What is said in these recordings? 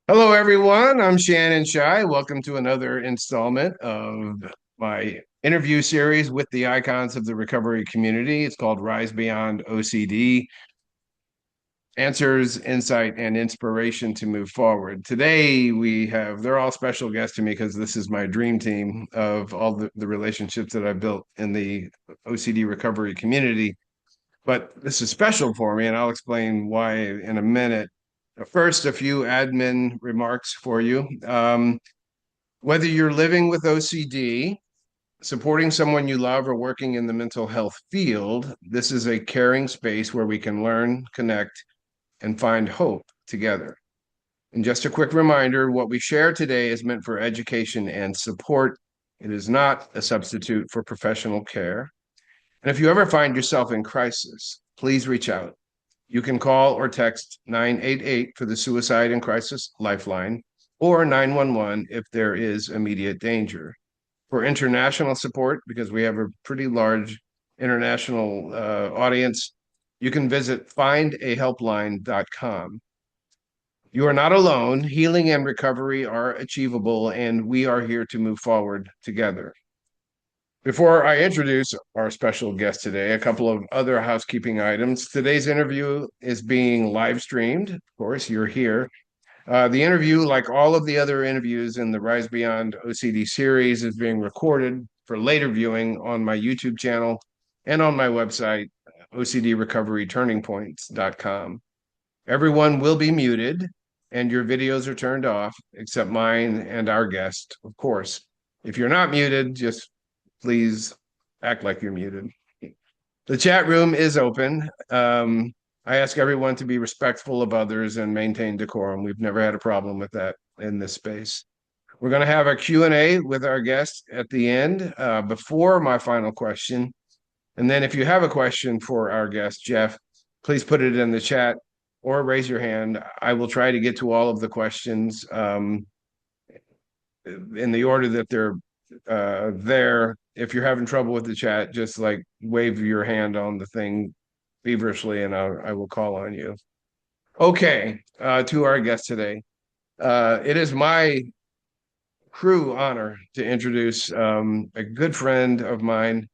Hello, everyone. I'm Shannon Shy. Welcome to another installment of my interview series with the icons of the recovery community. It's called Rise Beyond OCD: Answers, Insight, and Inspiration to Move Forward. Today, they're all special guests to me because this is my dream team of all the relationships that I've built in the OCD recovery community. But this is special for me, and I'll explain why in a minute. First, a few admin remarks for you. Whether you're living with OCD, supporting someone you love, or working in the mental health field, this is a caring space where we can learn, connect, and find hope together. And just a quick reminder, what we share today is meant for education and support. It is not a substitute for professional care. And if you ever find yourself in crisis, please reach out. You can call or text 988 for the Suicide and Crisis Lifeline, or 911 if there is immediate danger. For international support, because we have a pretty large international audience, you can visit findahelpline.com. You are not alone. Healing and recovery are achievable, and we are here to move forward together. Before I introduce our special guest today, a couple of other housekeeping items. Today's interview is being live streamed. Of course, you're here. The interview, like all of the other interviews in the Rise Beyond OCD series, is being recorded for later viewing on my YouTube channel and on my website, ocdrecoveryturningpoints.com. Everyone will be muted and your videos are turned off, except mine and our guest, of course. If you're not muted, just please act like you're muted. The chat room is open. I ask everyone to be respectful of others and maintain decorum. We've never had a problem with that in this space. We're going to have a Q&A with our guest at the end before my final question. And then if you have a question for our guest, Jeff, please put it in the chat or raise your hand. I will try to get to all of the questions in the order that they're there. If you're having trouble with the chat, just like wave your hand on the thing feverishly and I will call on you. Okay, to our guest today. It is my true honor to introduce a good friend of mine,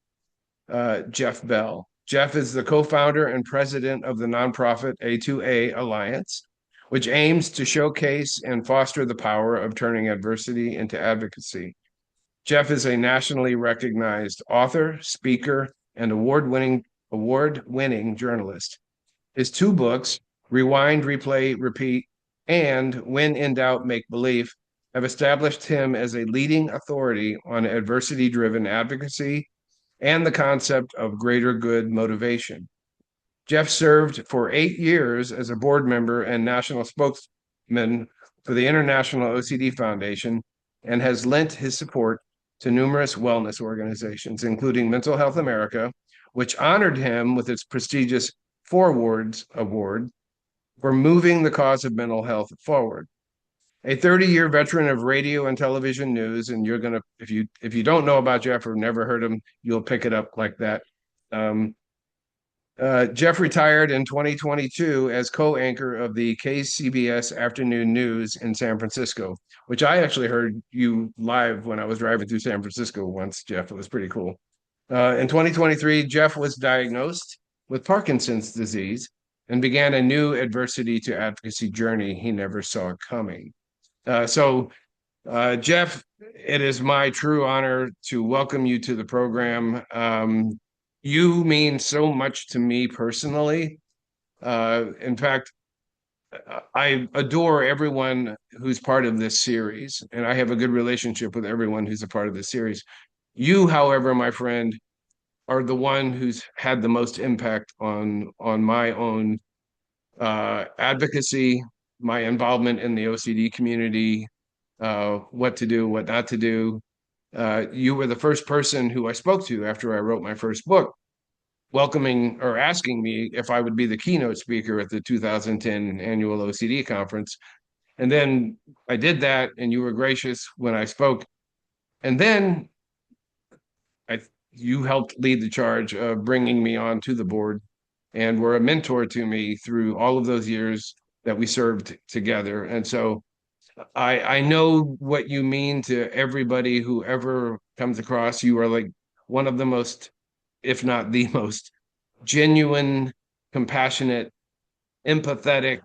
Jeff Bell. Jeff is the co-founder and president of the nonprofit A2A Alliance, which aims to showcase and foster the power of turning adversity into advocacy. Jeff is a nationally recognized author, speaker, and award-winning journalist. His two books, Rewind, Replay, Repeat, and When in Doubt, Make Believe, have established him as a leading authority on adversity-driven advocacy and the concept of greater good motivation. Jeff served for 8 years as a board member and national spokesman for the International OCD Foundation and has lent his support to numerous wellness organizations, including Mental Health America, which honored him with its prestigious Forwards Award for moving the cause of mental health forward. A 30-year veteran of radio and television news, and you're gonna, if you don't know about Jeff or never heard him, you'll pick it up like that. Um, Jeff retired in 2022 as co-anchor of the KCBS Afternoon News in San Francisco, which I actually heard you live when I was driving through San Francisco once, Jeff. It was pretty cool. In 2023, Jeff was diagnosed with Parkinson's disease and began a new adversity to advocacy journey he never saw coming. Jeff, it is my true honor to welcome you to the program. You mean so much to me personally. In fact, I adore everyone who's part of this series, and I have a good relationship with everyone who's a part of this series. You, however, my friend, are the one who's had the most impact on my own advocacy, my involvement in the OCD community, what to do, what not to do. You were the first person who I spoke to after I wrote my first book, welcoming or asking me if I would be the keynote speaker at the 2010 annual OCD conference. And then I did that, and you were gracious when I spoke. And then I, you helped lead the charge of bringing me on to the board and were a mentor to me through all of those years that we served together. And so I know what you mean to everybody who ever comes across. You are like one of the most, if not the most, genuine, compassionate, empathetic,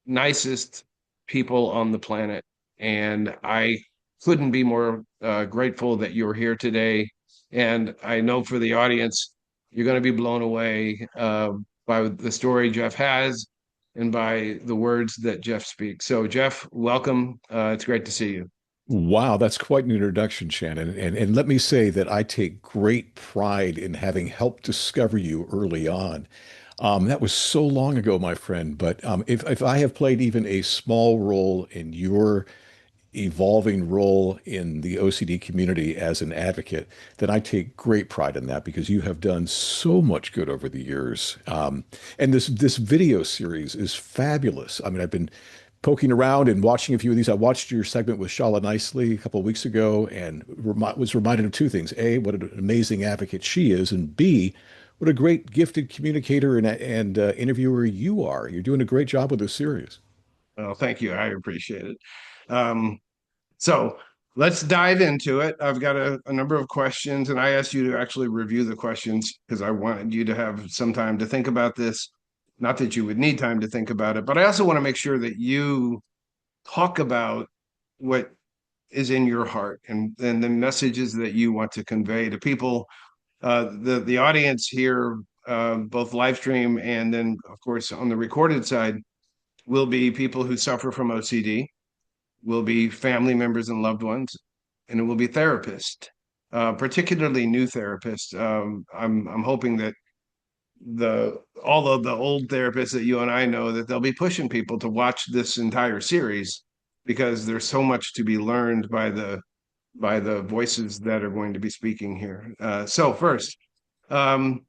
nicest people on the planet. And I couldn't be more grateful that you're here today. And I know for the audience, you're going to be blown away by the story Jeff has and by the words that Jeff speaks. So, Jeff, welcome. It's great to see you. Wow, that's quite an introduction, Shannon. And let me say that I take great pride in having helped discover you early on. That was so long ago, my friend. But if I have played even a small role in your evolving role in the OCD community as an advocate, then I take great pride in that because you have done so much good over the years. And this video series is fabulous. I mean, I've been poking around and watching a few of these. I watched your segment with Shala Nicely a couple of weeks ago and was reminded of two things. A, what an amazing advocate she is, and B, what a great gifted communicator and interviewer you are. You're doing a great job with this series. Well, thank you. I appreciate it. Um, So let's dive into it. I've got a number of questions, and I asked you to actually review the questions because I wanted you to have some time to think about this. Not that you would need time to think about it, but I also want to make sure that you talk about what is in your heart and the messages that you want to convey to people. The audience here, both live stream and then, of course, on the recorded side, will be people who suffer from OCD, will be family members and loved ones, and it will be therapists, particularly new therapists. I'm hoping that the all of the old therapists that you and I know that they'll be pushing people to watch this entire series because there's so much to be learned by the voices that are going to be speaking here. So first, um,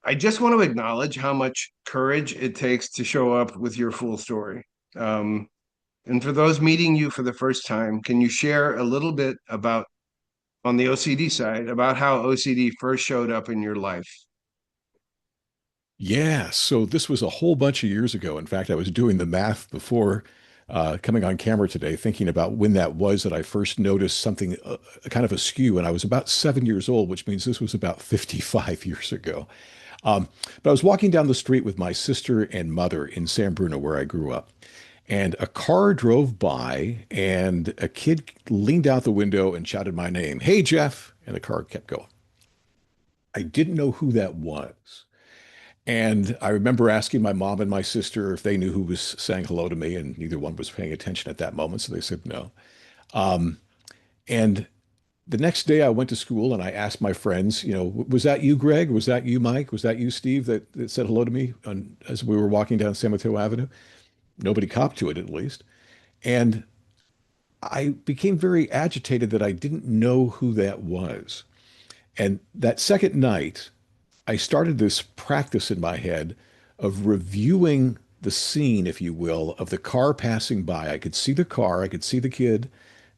I just want to acknowledge how much courage it takes to show up with your full story. Um, And for those meeting you for the first time, can you share a little bit about, on the OCD side, about how OCD first showed up in your life? Yeah, so this was a whole bunch of years ago. In fact, I was doing the math before coming on camera today, thinking about when that was that I first noticed something kind of askew. And I was about 7 years old, which means this was about 55 years ago. But I was walking down the street with my sister and mother in San Bruno, where I grew up. And a car drove by, and a kid leaned out the window and shouted my name, "Hey, Jeff." And the car kept going. I didn't know who that was. And I remember asking my mom and my sister if they knew who was saying hello to me, and neither one was paying attention at that moment, so they said no. Um, and the next day I went to school and I asked my friends, was that you, Greg? Was that you, Mike? Was that you, Steve, that said hello to me as we were walking down San Mateo Avenue? Nobody copped to it, at least. And I became very agitated that I didn't know who that was. And that second night, I started this practice in my head of reviewing the scene, if you will, of the car passing by. I could see the car, I could see the kid,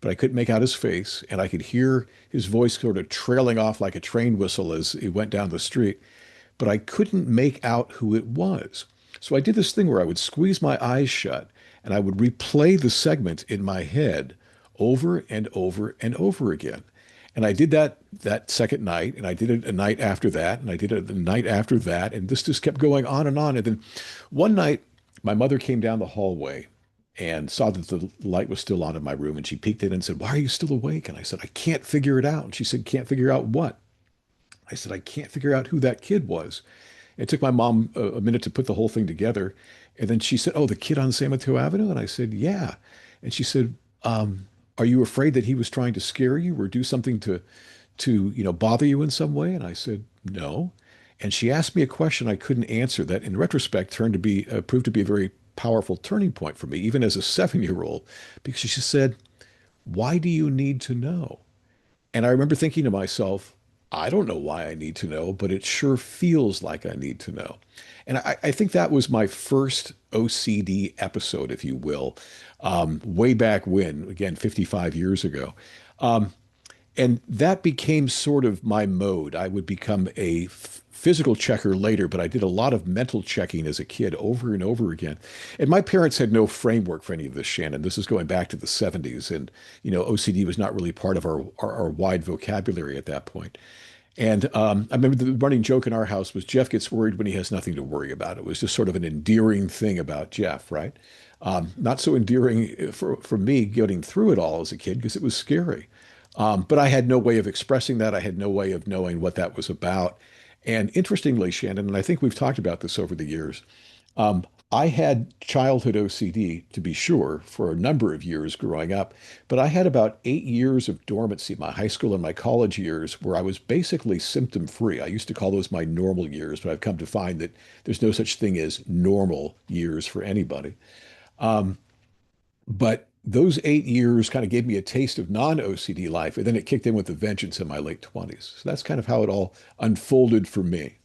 but I couldn't make out his face, and I could hear his voice sort of trailing off like a train whistle as he went down the street, but I couldn't make out who it was. So I did this thing where I would squeeze my eyes shut and I would replay the segment in my head over and over and over again. And I did that second night, and I did it a night after that, and I did it the night after that, and this just kept going on and on. And then one night, my mother came down the hallway and saw that the light was still on in my room, and she peeked in and said, "Why are you still awake?" And I said, "I can't figure it out." And she said, "Can't figure out what?" I said, "I can't figure out who that kid was." It took my mom a minute to put the whole thing together. And then she said, "Oh, the kid on San Mateo Avenue?" And I said, "Yeah." And she said, "Are you afraid that he was trying to scare you or do something to bother you in some way?" And I said, "No." And she asked me a question I couldn't answer that in retrospect proved to be a very powerful turning point for me, even as a 7-year old, because she said, "Why do you need to know?" And I remember thinking to myself, I don't know why I need to know, but it sure feels like I need to know. And I think that was my first OCD episode, if you will, way back when, again, 55 years ago. And that became sort of my mode. I would become a physical checker later, but I did a lot of mental checking as a kid over and over again. And my parents had no framework for any of this, Shannon. This is going back to the 70s. And, OCD was not really part of our wide vocabulary at that point. And I remember the running joke in our house was Jeff gets worried when he has nothing to worry about. It was just sort of an endearing thing about Jeff, right? Not so endearing for me getting through it all as a kid because it was scary. But I had no way of expressing that. I had no way of knowing what that was about. And interestingly, Shannon, and I think we've talked about this over the years, um, I had childhood OCD, to be sure, for a number of years growing up, but I had about 8 years of dormancy, my high school and my college years, where I was basically symptom free. I used to call those my normal years, but I've come to find that there's no such thing as normal years for anybody. Um, but those 8 years kind of gave me a taste of non-OCD life, and then it kicked in with a vengeance in my late 20s. So that's kind of how it all unfolded for me.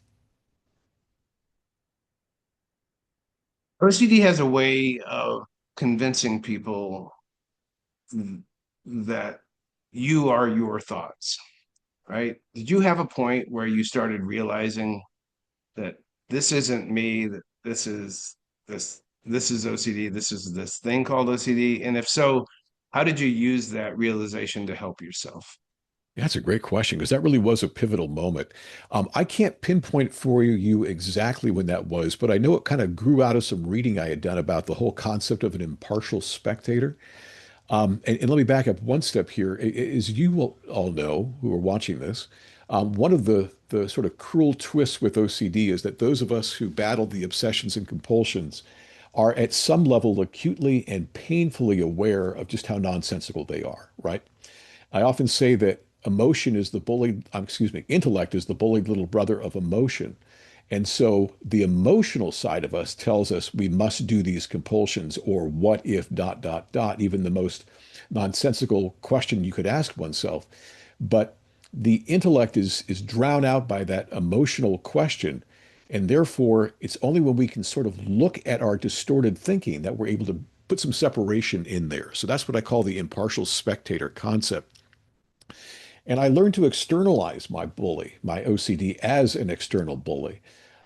OCD has a way of convincing people that you are your thoughts, right? Did you have a point where you started realizing that this isn't me, that this is OCD, this is this thing called OCD? And if so, how did you use that realization to help yourself? That's a great question because that really was a pivotal moment. I can't pinpoint for you exactly when that was, but I know it kind of grew out of some reading I had done about the whole concept of an impartial spectator. And let me back up one step here. As you will all know who are watching this, one of the sort of cruel twists with OCD is that those of us who battle the obsessions and compulsions are at some level acutely and painfully aware of just how nonsensical they are, right? I often say that intellect is the bullied little brother of emotion. And so the emotional side of us tells us we must do these compulsions or what if dot, dot, dot, even the most nonsensical question you could ask oneself. But the intellect is drowned out by that emotional question. And therefore, it's only when we can sort of look at our distorted thinking that we're able to put some separation in there. So that's what I call the impartial spectator concept. And I learned to externalize my bully, my OCD, as an external bully.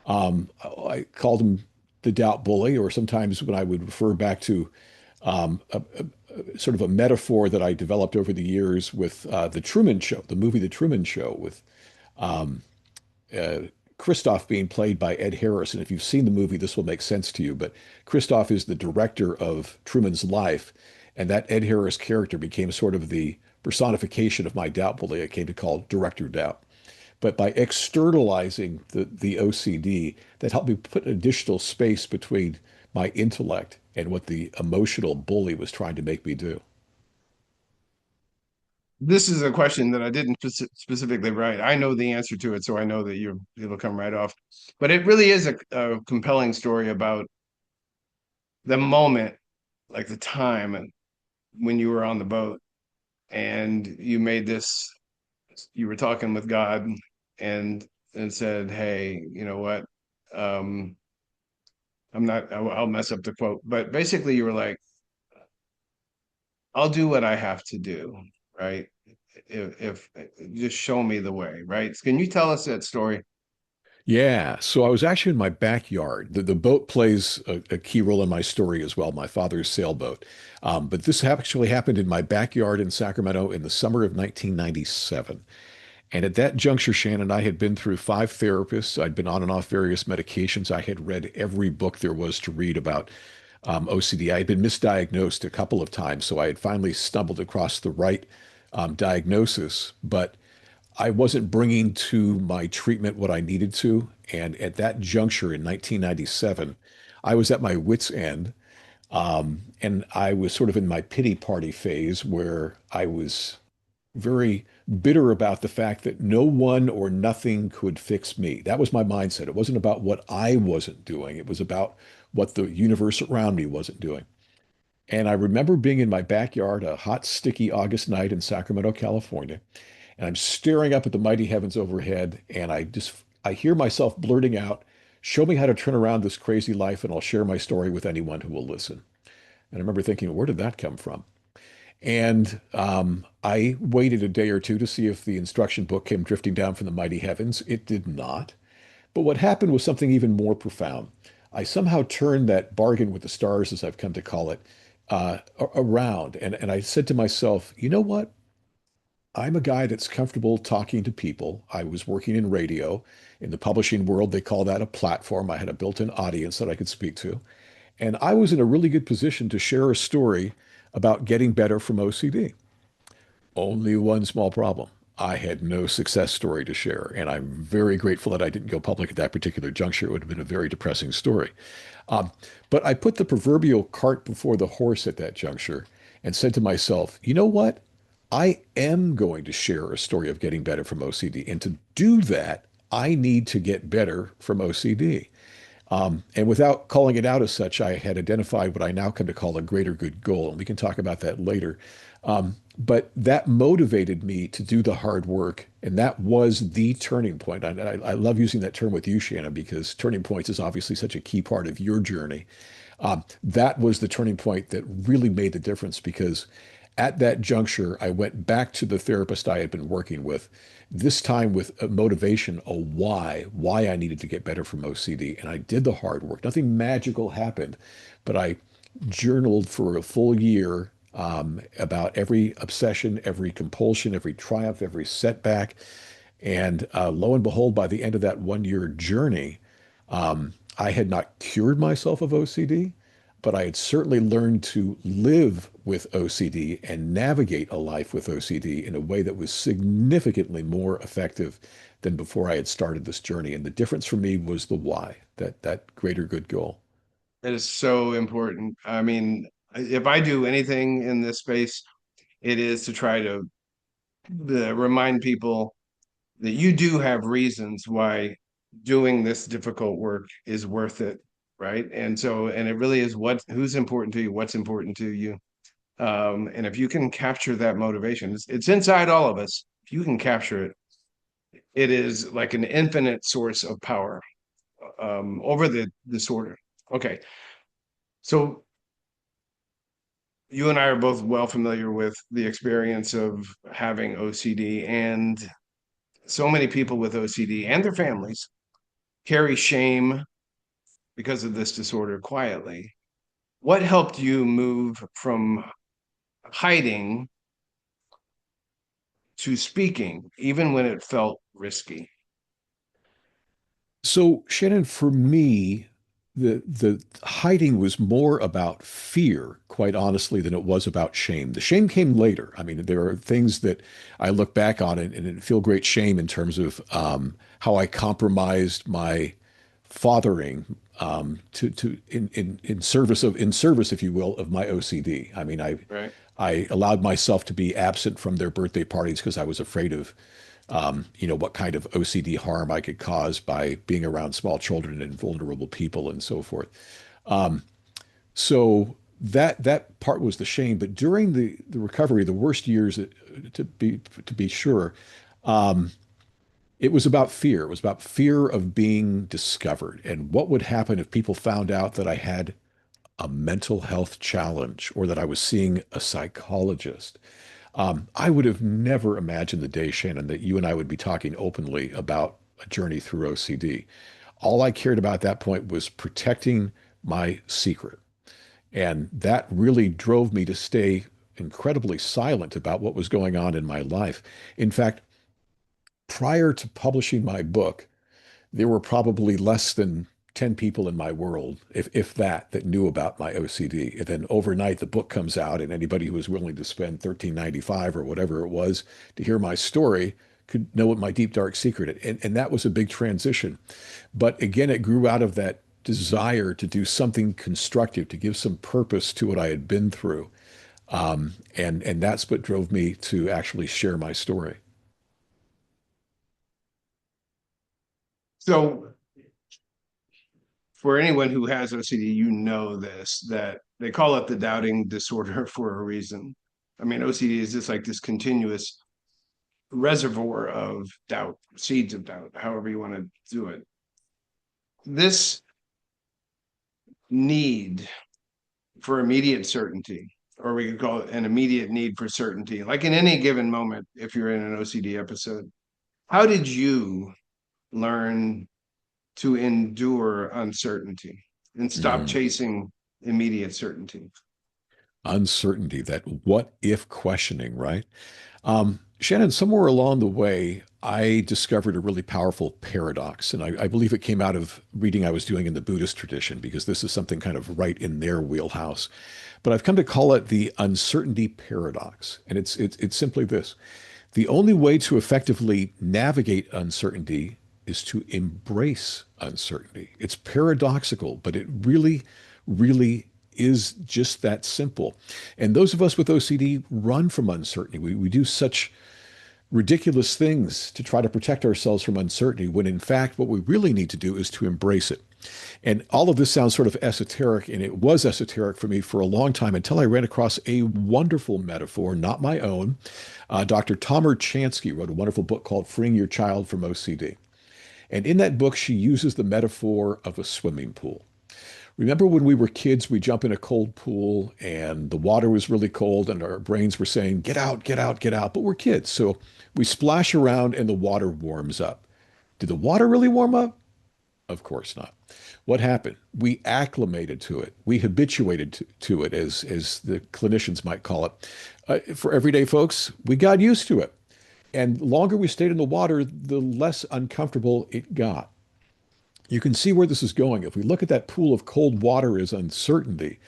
I called him the doubt bully, or sometimes when I would refer back to sort of a metaphor that I developed over the years with The Truman Show, the movie The Truman Show, with uh, Christoph being played by Ed Harris. And if you've seen the movie, this will make sense to you. But Christoph is the director of Truman's life. And that Ed Harris character became sort of the personification of my doubt bully. I came to call Director Doubt. But by externalizing the OCD, that helped me put additional space between my intellect and what the emotional bully was trying to make me do. This is a question that I didn't specifically write. I know the answer to it, so I know that it'll come right off. But it really is a compelling story about the moment, like the time and when you were on the boat and you made this, you were talking with God and said, "Hey, you know what? Um, I'll mess up the quote, but basically you were like, I'll do what I have to do, right? If just show me the way, right? Can you tell us that story? Yeah, so I was actually in my backyard. The boat plays a key role in my story as well, my father's sailboat. But this actually happened in my backyard in Sacramento in the summer of 1997. And at that juncture, Shannon, I had been through 5 therapists. I'd been on and off various medications. I had read every book there was to read about OCD. I had been misdiagnosed a couple of times, so I had finally stumbled across the right diagnosis. But I wasn't bringing to my treatment what I needed to. And at that juncture in 1997, I was at my wit's end. And I was sort of in my pity party phase where I was very bitter about the fact that no one or nothing could fix me. That was my mindset. It wasn't about what I wasn't doing, it was about what the universe around me wasn't doing. And I remember being in my backyard a hot, sticky August night in Sacramento, California, and I'm staring up at the mighty heavens overhead, and I hear myself blurting out, "Show me how to turn around this crazy life, and I'll share my story with anyone who will listen." And I remember thinking, where did that come from? And I waited a day or two to see if the instruction book came drifting down from the mighty heavens. It did not. But what happened was something even more profound. I somehow turned that bargain with the stars, as I've come to call it, around. And I said to myself, you know what? I'm a guy that's comfortable talking to people. I was working in radio. In the publishing world, they call that a platform. I had a built-in audience that I could speak to. And I was in a really good position to share a story about getting better from OCD. Only one small problem. I had no success story to share, and I'm very grateful that I didn't go public at that particular juncture. It would have been a very depressing story. Um, but I put the proverbial cart before the horse at that juncture and said to myself, you know what? I am going to share a story of getting better from OCD. And to do that, I need to get better from OCD. And without calling it out as such, I had identified what I now come to call a greater good goal. And we can talk about that later. But that motivated me to do the hard work. And that was the turning point. I love using that term with you, Shannon, because turning points is obviously such a key part of your journey. That was the turning point that really made the difference because at that juncture, I went back to the therapist I had been working with, this time with a motivation, a why I needed to get better from OCD. And I did the hard work. Nothing magical happened, but I journaled for a full year about every obsession, every compulsion, every triumph, every setback. And lo and behold, by the end of that 1 year journey, I had not cured myself of OCD, but I had certainly learned to live with OCD and navigate a life with OCD in a way that was significantly more effective than before I had started this journey. And the difference for me was the why, that greater good goal. It is so important. I mean, if I do anything in this space, it is to try to remind people that you do have reasons why doing this difficult work is worth it, right? And so, and it really is who's important to you, what's important to you. And if you can capture that motivation, it's inside all of us. If you can capture it, it is like an infinite source of power over the disorder. Okay, so you and I are both well familiar with the experience of having OCD, and so many people with OCD and their families carry shame because of this disorder quietly. What helped you move from hiding to speaking, even when it felt risky? So, Shannon, for me, the hiding was more about fear, quite honestly, than it was about shame. The shame came later. I mean, there are things that I look back on and feel great shame in terms of how I compromised my fathering to in service, if you will, of my OCD. I mean, Right. I allowed myself to be absent from their birthday parties because I was afraid of what kind of OCD harm I could cause by being around small children and vulnerable people and so forth. So that part was the shame. But during the recovery, the worst years, to be sure, it was about fear. It was about fear of being discovered and what would happen if people found out that I had a mental health challenge or that I was seeing a psychologist. I would have never imagined the day, Shannon, that you and I would be talking openly about a journey through OCD. All I cared about at that point was protecting my secret. And that really drove me to stay incredibly silent about what was going on in my life. In fact, prior to publishing my book, there were probably less than 10 people in my world, if that knew about my OCD. And then overnight, the book comes out, and anybody who was willing to spend $13.95 or whatever it was to hear my story could know what my deep, dark secret. And that was a big transition. But again, it grew out of that desire to do something constructive, to give some purpose to what I had been through. And that's what drove me to actually share my story. So, for anyone who has OCD, you know this, that they call it the doubting disorder for a reason. I mean, OCD is just like this continuous reservoir of doubt, seeds of doubt, however you want to do it. This need for immediate certainty, or we could call it an immediate need for certainty, like in any given moment, if you're in an OCD episode, how did you learn to endure uncertainty and stop Mm. chasing immediate certainty. Uncertainty, that what if questioning, right? Shannon, somewhere along the way, I discovered a really powerful paradox, and I believe it came out of reading I was doing in the Buddhist tradition, because this is something kind of right in their wheelhouse. But I've come to call it the uncertainty paradox, and it's simply this: the only way to effectively navigate uncertainty is to embrace uncertainty. It's paradoxical, but it really, really is just that simple. And those of us with OCD run from uncertainty. We do such ridiculous things to try to protect ourselves from uncertainty, when in fact, what we really need to do is to embrace it. And all of this sounds sort of esoteric, and it was esoteric for me for a long time until I ran across a wonderful metaphor, not my own. Dr. Tomer Chansky wrote a wonderful book called Freeing Your Child from OCD. And in that book, she uses the metaphor of a swimming pool. Remember when we were kids, we jump in a cold pool and the water was really cold and our brains were saying, get out, get out, get out. But we're kids. So we splash around and the water warms up. Did the water really warm up? Of course not. What happened? We acclimated to it. We habituated to it, as the clinicians might call it. For everyday folks, we got used to it. And the longer we stayed in the water, the less uncomfortable it got. You can see where this is going. If we look at that pool of cold water as uncertainty,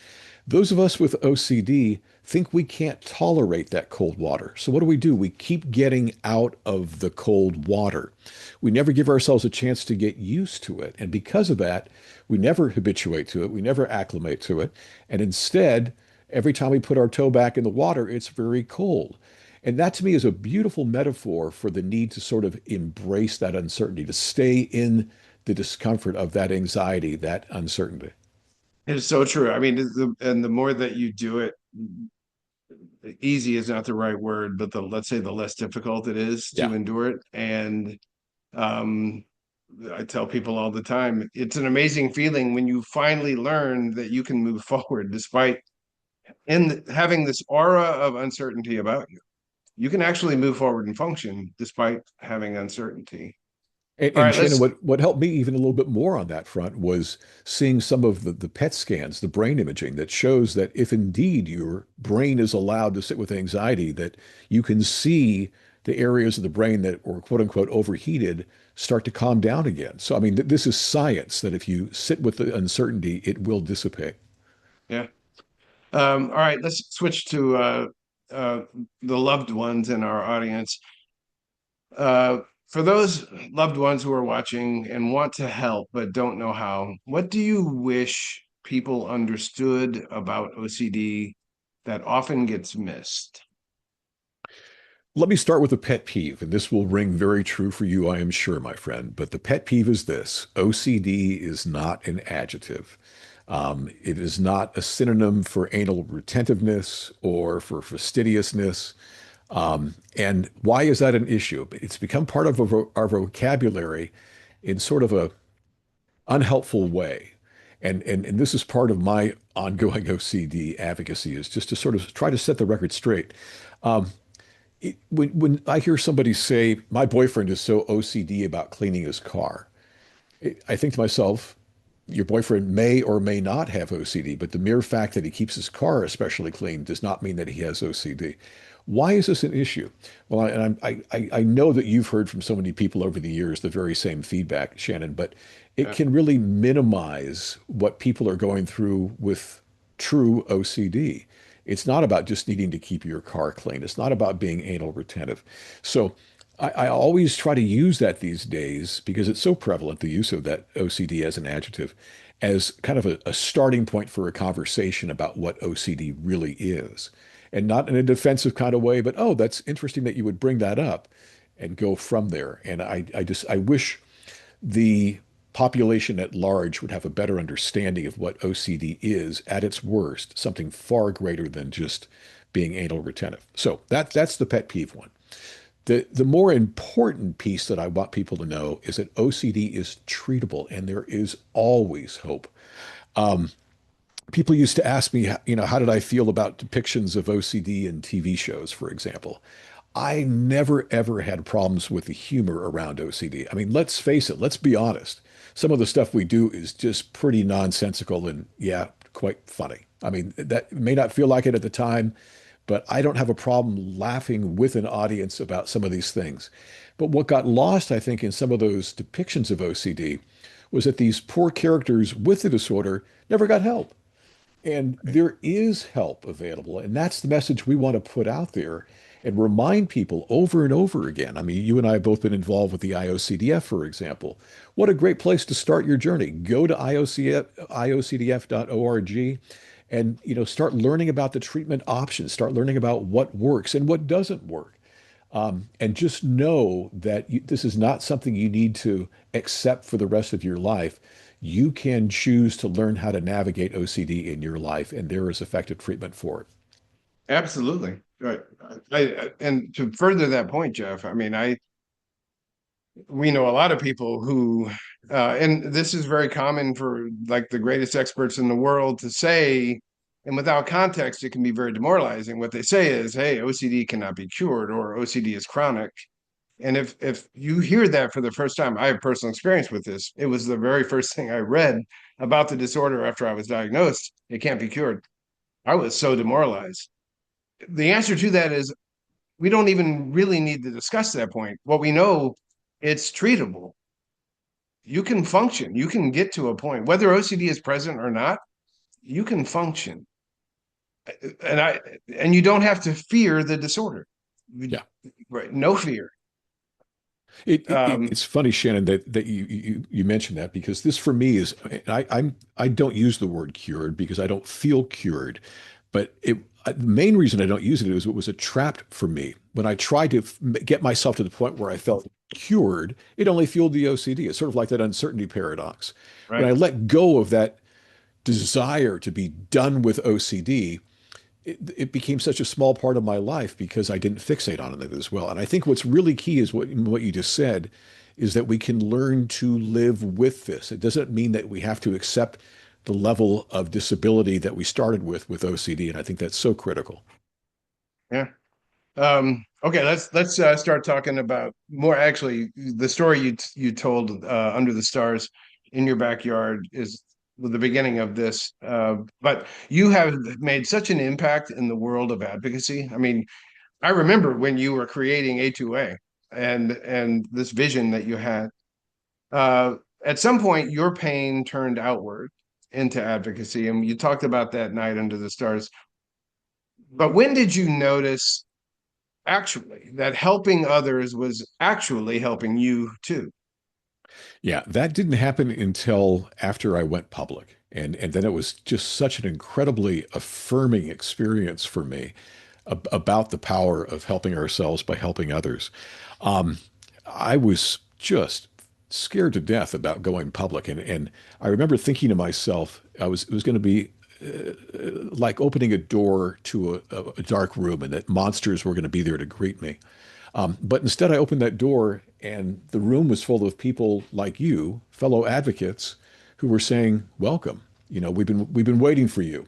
those of us with OCD think we can't tolerate that cold water. So what do? We keep getting out of the cold water. We never give ourselves a chance to get used to it. And because of that, we never habituate to it. We never acclimate to it. And instead, every time we put our toe back in the water, it's very cold. And that to me is a beautiful metaphor for the need to sort of embrace that uncertainty, to stay in the discomfort of that anxiety, that uncertainty. It's so true. I mean, and the more that you do it, easy is not the right word, but let's say the less difficult it is Yeah. to endure it. And um, I tell people all the time, it's an amazing feeling when you finally learn that you can move forward despite having this aura of uncertainty about you. You can actually move forward and function despite having uncertainty. All And right, Shannon, let's. what helped me even a little bit more on that front was seeing some of the PET scans, the brain imaging that shows that if indeed your brain is allowed to sit with anxiety, that you can see the areas of the brain that were quote unquote overheated start to calm down again. So, I mean, this is science that if you sit with the uncertainty, it will dissipate. Yeah. All right, let's switch to uh, the loved ones in our audience. For those loved ones who are watching and want to help but don't know how, what do you wish people understood about OCD that often gets missed? Let me start with a pet peeve, and this will ring very true for you, I am sure, my friend. But the pet peeve is this: OCD is not an adjective. It is not a synonym for anal retentiveness or for fastidiousness. And why is that an issue? It's become part of our vocabulary in sort of a unhelpful way. And this is part of my ongoing OCD advocacy, is just to sort of try to set the record straight. When I hear somebody say, my boyfriend is so OCD about cleaning his car, I think to myself, your boyfriend may or may not have OCD, but the mere fact that he keeps his car especially clean does not mean that he has OCD. Why is this an issue? Well, I know that you've heard from so many people over the years the very same feedback, Shannon, but it Yeah, can really minimize what people are going through with true OCD. It's not about just needing to keep your car clean. It's not about being anal retentive. So I always try to use that these days, because it's so prevalent, the use of that OCD as an adjective, as kind of a starting point for a conversation about what OCD really is. And not in a defensive kind of way, but, oh, that's interesting that you would bring that up, and go from there. And I wish the population at large would have a better understanding of what OCD is at its worst, something far greater than just being anal retentive. So that's the pet peeve one. The more important piece that I want people to know is that OCD is treatable, and there is always hope. People used to ask me, how did I feel about depictions of OCD in TV shows, for example. I never ever had problems with the humor around OCD. I mean, let's face it, let's be honest. some of the stuff we do is just pretty nonsensical and yeah, quite funny. I mean, that may not feel like it at the time, but I don't have a problem laughing with an audience about some of these things. But what got lost, I think, in some of those depictions of OCD was that these poor characters with the disorder never got help. And Right. there is help available. And that's the message we want to put out there and remind people over and over again. I mean, you and I have both been involved with the IOCDF, for example. What a great place to start your journey. Go to iocdf.org and start learning about the treatment options, start learning about what works and what doesn't work. And just know that this is not something you need to accept for the rest of your life. You can choose to learn how to navigate OCD in your life, and there is effective treatment for it. Absolutely. Right. And to further that point, Jeff, I mean, we know a lot of people who, and this is very common for like the greatest experts in the world to say, and without context, it can be very demoralizing. What they say is, "Hey, OCD cannot be cured," or "OCD is chronic." And if you hear that for the first time, I have personal experience with this. It was the very first thing I read about the disorder after I was diagnosed. It can't be cured. I was so demoralized. The answer to that is we don't even really need to discuss that point. What we know, it's treatable. You can function. You can get to a point, whether OCD is present or not, you can function. And you don't have to fear the disorder. Yeah. Right. No fear. It's funny, Shannon, that you mentioned that because this for me is I don't use the word cured because I don't feel cured, but the main reason I don't use it is it was a trap for me. When I tried to get myself to the point where I felt cured, it only fueled the OCD. It's sort of like that uncertainty paradox. When I right. let go of that desire to be done with OCD, it became such a small part of my life because I didn't fixate on it as well. And I think what's really key is what you just said, is that we can learn to live with this. It doesn't mean that we have to accept the level of disability that we started with OCD, and I think that's so critical. Yeah. Okay, let's start talking about more. Actually, the story you told under the stars in your backyard is the beginning of this. But you have made such an impact in the world of advocacy. I mean, I remember when you were creating A2A and this vision that you had. Uh, at some point, your pain turned outward into advocacy, and you talked about that night under the stars. But when did you notice actually that helping others was actually helping you too? Yeah, that didn't happen until after I went public. And then it was just such an incredibly affirming experience for me about the power of helping ourselves by helping others. Um, I was just scared to death about going public. And I remember thinking to myself, it was going to be like opening a door to a dark room and that monsters were going to be there to greet me. But instead, I opened that door, and the room was full of people like you, fellow advocates, who were saying, "Welcome. We've been waiting for you."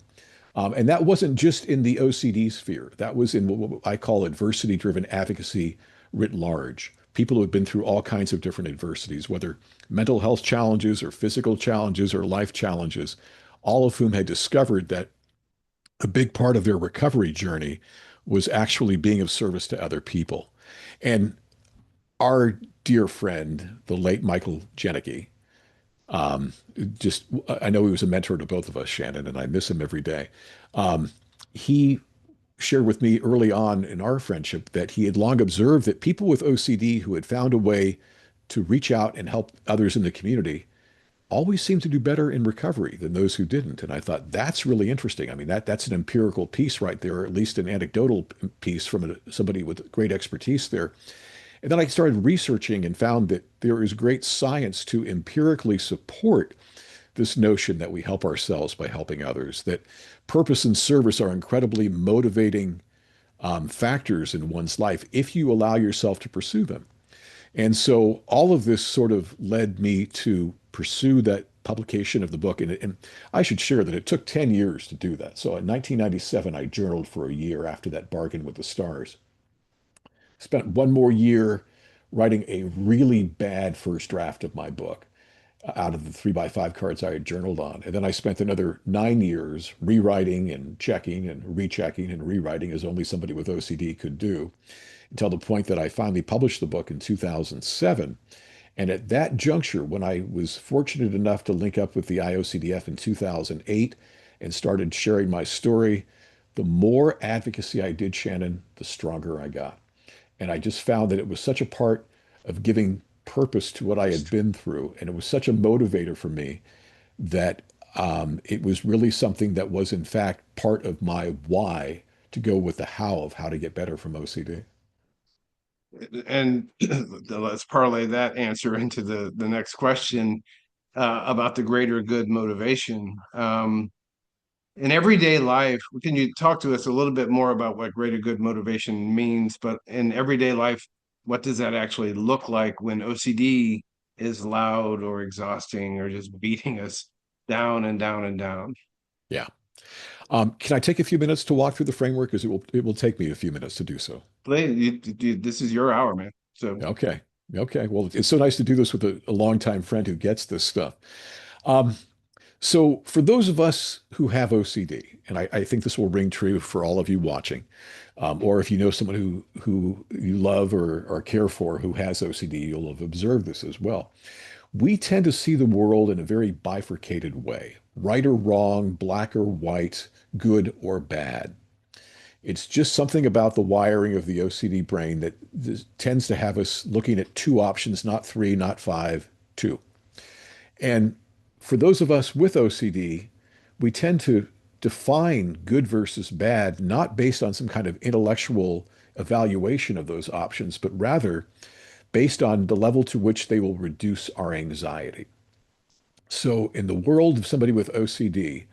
And that wasn't just in the OCD sphere. That was in what I call adversity-driven advocacy writ large. People who have been through all kinds of different adversities, whether mental health challenges or physical challenges or life challenges, all of whom had discovered that a big part of their recovery journey was actually being of service to other people. And our dear friend, the late Michael Janicki, um, just I know he was a mentor to both of us, Shannon, and I miss him every day. Um, he shared with me early on in our friendship that he had long observed that people with OCD who had found a way to reach out and help others in the community always seemed to do better in recovery than those who didn't. And I thought that's really interesting. I mean, that's an empirical piece right there, or at least an anecdotal piece from somebody with great expertise there. And then I started researching and found that there is great science to empirically support this notion that we help ourselves by helping others, that purpose and service are incredibly motivating factors in one's life if you allow yourself to pursue them. And so all of this sort of led me to pursue that publication of the book. And I should share that it took 10 years to do that. So in 1997, I journaled for a year after that bargain with the stars. Spent one more year writing a really bad first draft of my book. out of the 3x5 cards I had journaled on. And then I spent another 9 years rewriting and checking and rechecking and rewriting as only somebody with OCD could do until the point that I finally published the book in 2007. And at that juncture, when I was fortunate enough to link up with the IOCDF in 2008 and started sharing my story, the more advocacy I did, Shannon, the stronger I got. And I just found that it was such a part of giving purpose to what I had been through. And it was such a motivator for me that it was really something that was, in fact, part of my why to go with the how of how to get better from OCD. And let's parlay that answer into the next question about the greater good motivation. In everyday life, can you talk to us a little bit more about what greater good motivation means? But in everyday life, what does that actually look like when OCD is loud or exhausting or just beating us down and down and down? Yeah. Can I take a few minutes to walk through the framework? Because it will take me a few minutes to do so. This is your hour, man. So Okay. Okay. Well, it's so nice to do this with a longtime friend who gets this stuff. Um, so for those of us who have OCD, and I think this will ring true for all of you watching, or if you know someone who you love or care for who has OCD, you'll have observed this as well. We tend to see the world in a very bifurcated way, right or wrong, black or white, good or bad. It's just something about the wiring of the OCD brain that tends to have us looking at two options, not three, not five, two. And for those of us with OCD, we tend to define good versus bad not based on some kind of intellectual evaluation of those options, but rather based on the level to which they will reduce our anxiety. So, in the world of somebody with OCD,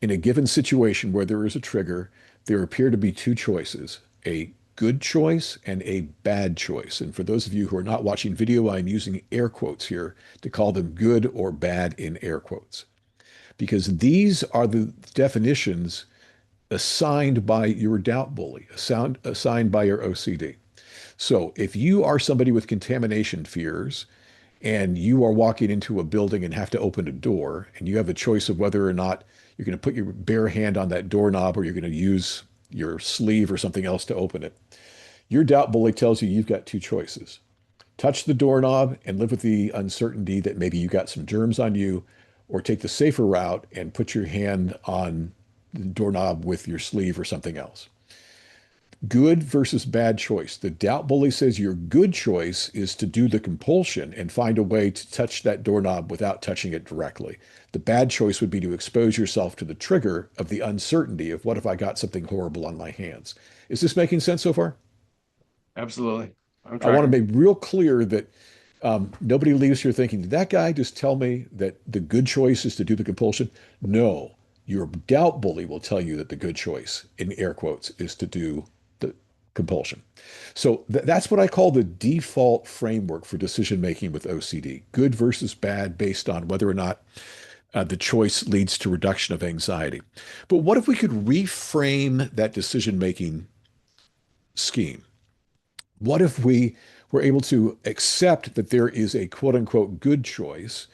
in a given situation where there is a trigger, there appear to be two choices, a good choice and a bad choice. And for those of you who are not watching video, I'm using air quotes here to call them good or bad in air quotes, because these are the definitions assigned by your doubt bully, assigned by your OCD. So if you are somebody with contamination fears and you are walking into a building and have to open a door, and you have a choice of whether or not you're going to put your bare hand on that doorknob or you're going to use your sleeve or something else to open it, your doubt bully tells you you've got two choices. Touch the doorknob and live with the uncertainty that maybe you got some germs on you, or take the safer route and put your hand on the doorknob with your sleeve or something else. Good versus bad choice. The doubt bully says your good choice is to do the compulsion and find a way to touch that doorknob without touching it directly. The bad choice would be to expose yourself to the trigger of the uncertainty of what if I got something horrible on my hands. Is this making sense so far? absolutely, I'm I want to tracking. make real clear that nobody leaves here thinking, did that guy just tell me that the good choice is to do the compulsion? No, your doubt bully will tell you that the good choice, in air quotes, is to do the compulsion. So that's what I call the default framework for decision making with OCD, good versus bad based on whether or not the choice leads to reduction of anxiety. But what if we could reframe that decision making scheme? What if we were able to accept that there is a quote unquote good choice,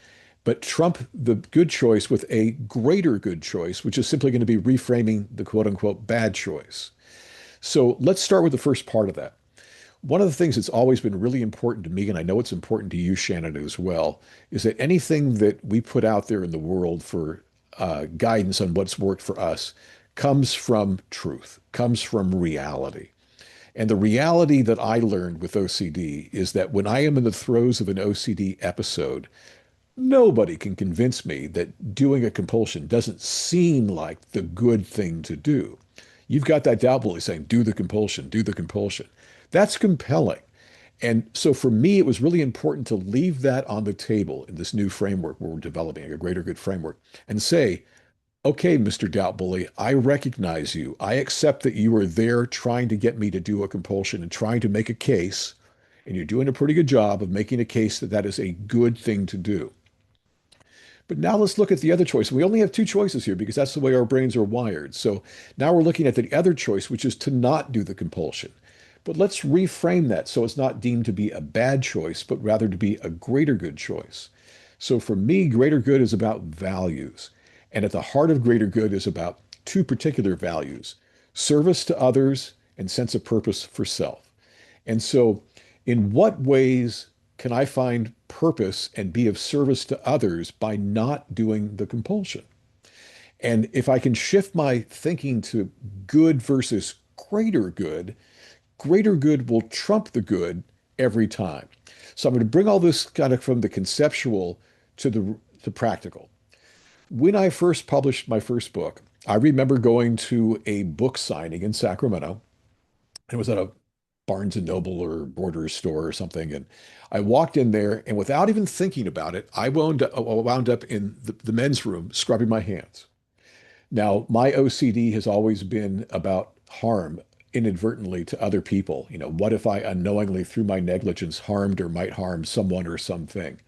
but trump the good choice with a greater good choice, which is simply going to be reframing the quote unquote bad choice? So let's start with the first part of that. One of the things that's always been really important to me, and I know it's important to you, Shannon, as well, is that anything that we put out there in the world for guidance on what's worked for us comes from truth, comes from reality. And the reality that I learned with OCD is that when I am in the throes of an OCD episode, nobody can convince me that doing a compulsion doesn't seem like the good thing to do. You've got that doubt bully saying, do the compulsion, do the compulsion. That's compelling. And so for me, it was really important to leave that on the table in this new framework where we're developing a greater good framework and say, okay, Mr. Doubt Bully, I recognize you. I accept that you are there trying to get me to do a compulsion and trying to make a case, and you're doing a pretty good job of making a case that that is a good thing to do. But now let's look at the other choice. We only have two choices here because that's the way our brains are wired. So now we're looking at the other choice, which is to not do the compulsion. But let's reframe that so it's not deemed to be a bad choice, but rather to be a greater good choice. So for me, greater good is about values. And at the heart of greater good is about two particular values: service to others and sense of purpose for self. And so, in what ways can I find purpose and be of service to others by not doing the compulsion? And if I can shift my thinking to good versus greater good will trump the good every time. So I'm going to bring all this kind of from the conceptual to the practical. When I first published my first book, I remember going to a book signing in Sacramento. It was at a Barnes and Noble or Borders store or something. And I walked in there, and without even thinking about it, I wound up in the men's room scrubbing my hands. Now, my OCD has always been about harm inadvertently to other people. What if I unknowingly, through my negligence, harmed or might harm someone or something?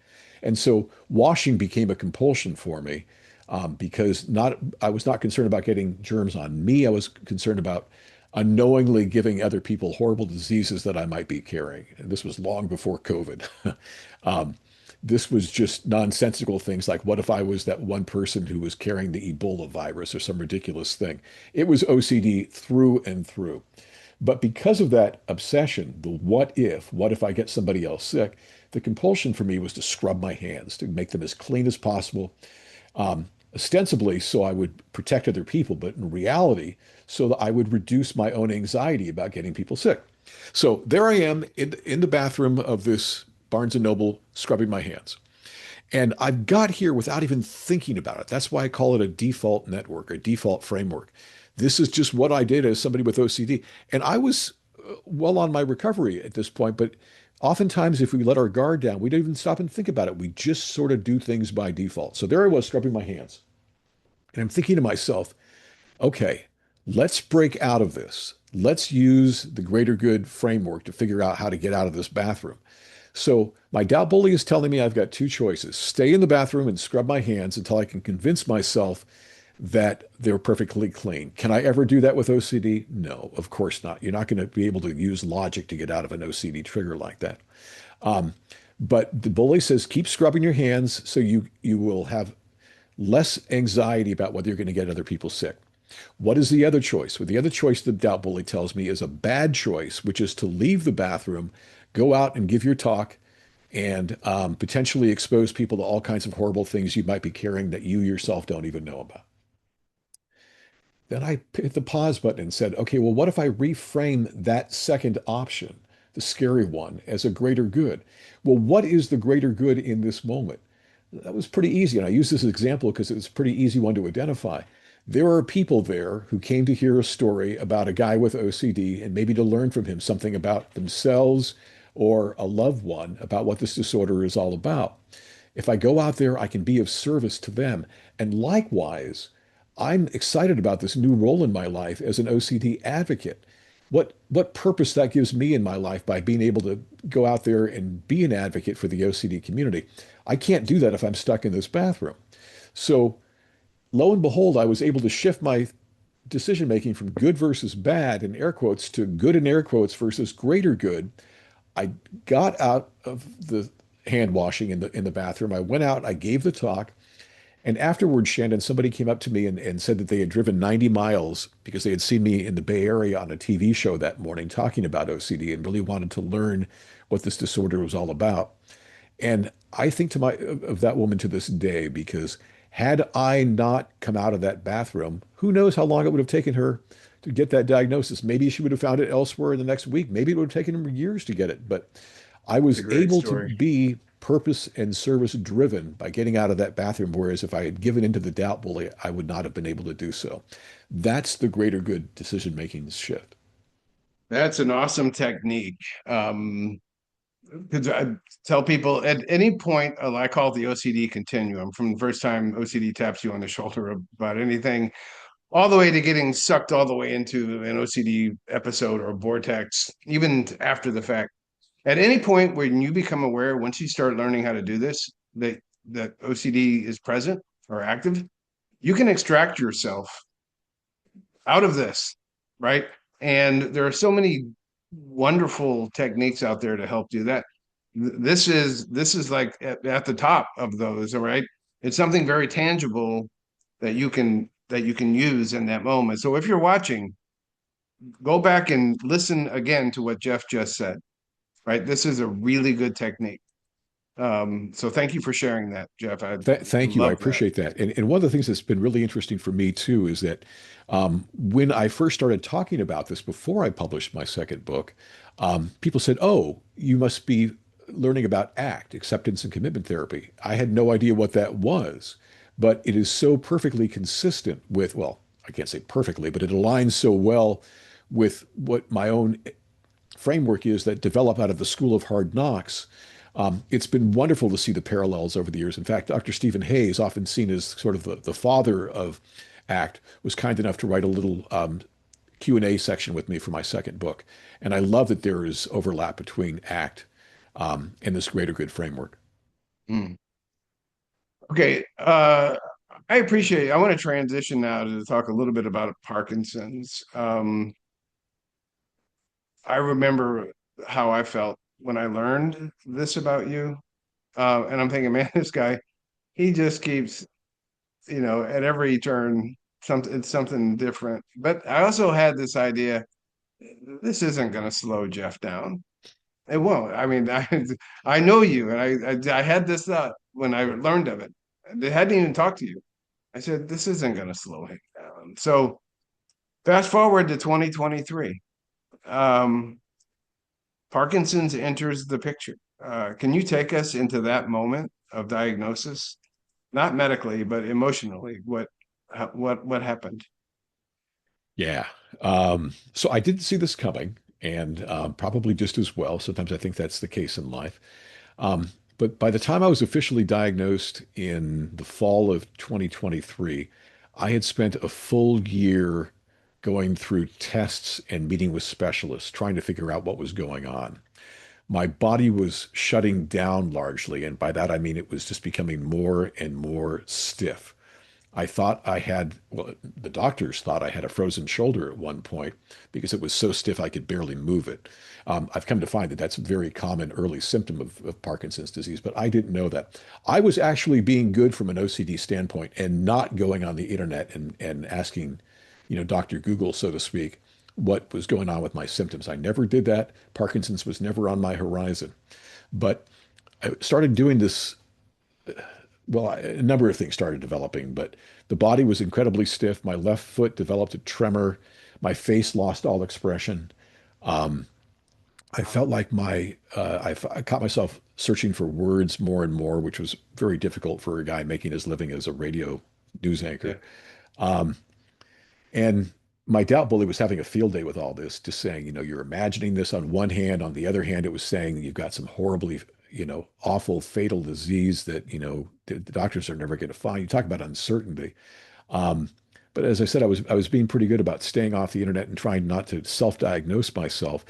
And so washing became a compulsion for me, because I was not concerned about getting germs on me. I was concerned about unknowingly giving other people horrible diseases that I might be carrying. And this was long before COVID. um, this was just nonsensical things like, what if I was that one person who was carrying the Ebola virus or some ridiculous thing? It was OCD through and through. But because of that obsession, the what if I get somebody else sick, the compulsion for me was to scrub my hands, to make them as clean as possible, ostensibly so I would protect other people, but in reality, so that I would reduce my own anxiety about getting people sick. So there I am in the bathroom of this Barnes and Noble scrubbing my hands. And I've got here without even thinking about it. That's why I call it a default network, a default framework. This is just what I did as somebody with OCD. And I was well on my recovery at this point, but oftentimes if we let our guard down, we don't even stop and think about it. We just sort of do things by default. So there I was scrubbing my hands. And I'm thinking to myself, okay, let's break out of this. Let's use the greater good framework to figure out how to get out of this bathroom. So my doubt bully is telling me I've got two choices: stay in the bathroom and scrub my hands until I can convince myself that they're perfectly clean. Can I ever do that with OCD? No, of course not. You're not going to be able to use logic to get out of an OCD trigger like that. Um, but the bully says keep scrubbing your hands so you will have less anxiety about whether you're going to get other people sick. What is the other choice? Well, the other choice the doubt bully tells me is a bad choice, which is to leave the bathroom, go out and give your talk, and potentially expose people to all kinds of horrible things you might be carrying that you yourself don't even know about. Then I hit the pause button and said, okay, well, what if I reframe that second option, the scary one, as a greater good? Well, what is the greater good in this moment? That was pretty easy. And I use this example because it was a pretty easy one to identify. There are people there who came to hear a story about a guy with OCD and maybe to learn from him something about themselves or a loved one about what this disorder is all about. If I go out there, I can be of service to them. And likewise, I'm excited about this new role in my life as an OCD advocate. What purpose that gives me in my life by being able to go out there and be an advocate for the OCD community. I can't do that if I'm stuck in this bathroom. So lo and behold, I was able to shift my decision making from good versus bad in air quotes to good in air quotes versus greater good. I got out of the hand washing in the bathroom. I went out, I gave the talk, and afterwards, Shannon, somebody came up to me and said that they had driven 90 miles because they had seen me in the Bay Area on a TV show that morning talking about OCD and really wanted to learn what this disorder was all about. And I think to my of that woman to this day, because had I not come out of that bathroom, who knows how long it would have taken her to get that diagnosis. Maybe she would have found it elsewhere in the next week. Maybe it would have taken her years to get it. But I It's a was great able to story. be purpose and service driven by getting out of that bathroom. Whereas if I had given into the doubt bully, I would not have been able to do so. That's the greater good decision making shift. That's an awesome technique. Because I tell people at any point, I call it the OCD continuum, from the first time OCD taps you on the shoulder about anything, all the way to getting sucked all the way into an OCD episode or vortex, even after the fact. At any point when you become aware, once you start learning how to do this, that OCD is present or active, you can extract yourself out of this, right? And there are so many wonderful techniques out there to help do that. This is like at the top of those, all right? It's something very tangible that you can use in that moment. So if you're watching, go back and listen again to what Jeff just said, right? This is a really good technique. So thank you for sharing that, Jeff. I Thank you. I love that. appreciate that. And one of the things that's been really interesting for me too is that when I first started talking about this before I published my second book, people said, "Oh, you must be learning about ACT, acceptance and commitment therapy." I had no idea what that was, but it is so perfectly consistent with, well, I can't say perfectly, but it aligns so well with what my own framework is that develop out of the School of Hard Knocks. It's been wonderful to see the parallels over the years. In fact, Dr. Stephen Hayes, often seen as sort of the father of ACT, was kind enough to write a little Q&A section with me for my second book. And I love that there is overlap between ACT and this greater good framework. Mm. Okay. I appreciate it. I want to transition now to talk a little bit about Parkinson's. I remember how I felt when I learned this about you. And I'm thinking, man, this guy, he just keeps, at every turn, it's something different. But I also had this idea, this isn't going to slow Jeff down. It won't. I mean, I know you, and I had this thought when I learned of it. They hadn't even talked to you. I said, this isn't going to slow him down. So fast forward to 2023. Um, Parkinson's enters the picture. Can you take us into that moment of diagnosis? Not medically, but emotionally. What happened? Yeah. So I didn't see this coming, and probably just as well. Sometimes I think that's the case in life. But by the time I was officially diagnosed in the fall of 2023, I had spent a full year going through tests and meeting with specialists, trying to figure out what was going on. My body was shutting down largely, and by that I mean it was just becoming more and more stiff. I thought I had, well, the doctors thought I had a frozen shoulder at one point because it was so stiff I could barely move it. I've come to find that that's a very common early symptom of Parkinson's disease, but I didn't know that. I was actually being good from an OCD standpoint and not going on the internet and asking, Dr. Google, so to speak, what was going on with my symptoms. I never did that. Parkinson's was never on my horizon. But I started doing this, well, a number of things started developing, but the body was incredibly stiff. My left foot developed a tremor. My face lost all expression. I felt like I caught myself searching for words more and more, which was very difficult for a guy making his living as a radio news Yeah. anchor. And my doubt bully was having a field day with all this, just saying, you're imagining this on one hand. On the other hand, it was saying you've got some horribly, awful, fatal disease that, the doctors are never going to find. You talk about uncertainty. Um, but as I said, I was being pretty good about staying off the internet and trying not to self-diagnose myself.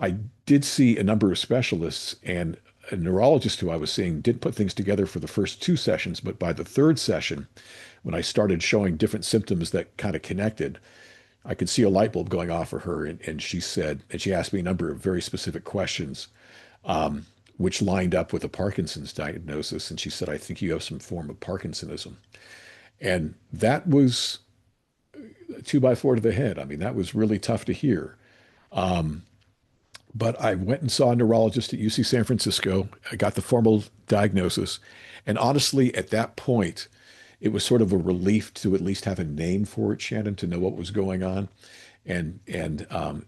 I did see a number of specialists, and a neurologist who I was seeing did put things together for the first two sessions, but by the third session, when I started showing different symptoms that kind of connected, I could see a light bulb going off for her. And she said, and she asked me a number of very specific questions, which lined up with a Parkinson's diagnosis. And she said, I think you have some form of Parkinsonism. And that was a two by four to the head. I mean, that was really tough to hear. But I went and saw a neurologist at UC San Francisco. I got the formal diagnosis. And honestly, at that point, it was sort of a relief to at least have a name for it, Shannon, to know what was going on. And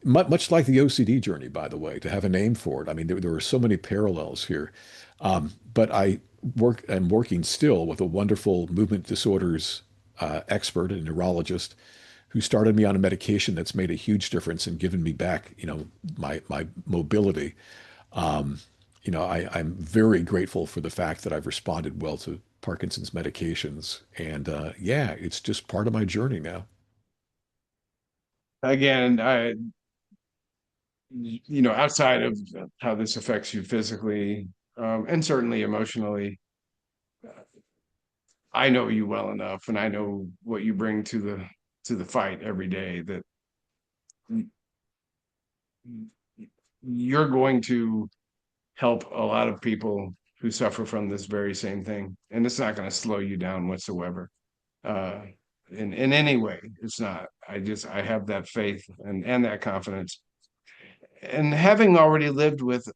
much like the OCD journey, by the way, to have a name for it. I mean, there were so many parallels here. But I'm working still with a wonderful movement disorders expert, a neurologist, who started me on a medication that's made a huge difference and given me back, my mobility. Um, I'm very grateful for the fact that I've responded well to Parkinson's medications, and yeah, it's just part of my journey now. Again, outside of how this affects you physically, and certainly emotionally, I know you well enough, and I know what you bring to the fight every day. That you're going to help a lot of people who suffer from this very same thing. And it's not going to slow you down whatsoever. Uh, in any way, it's not. I have that faith and that confidence. And having already lived with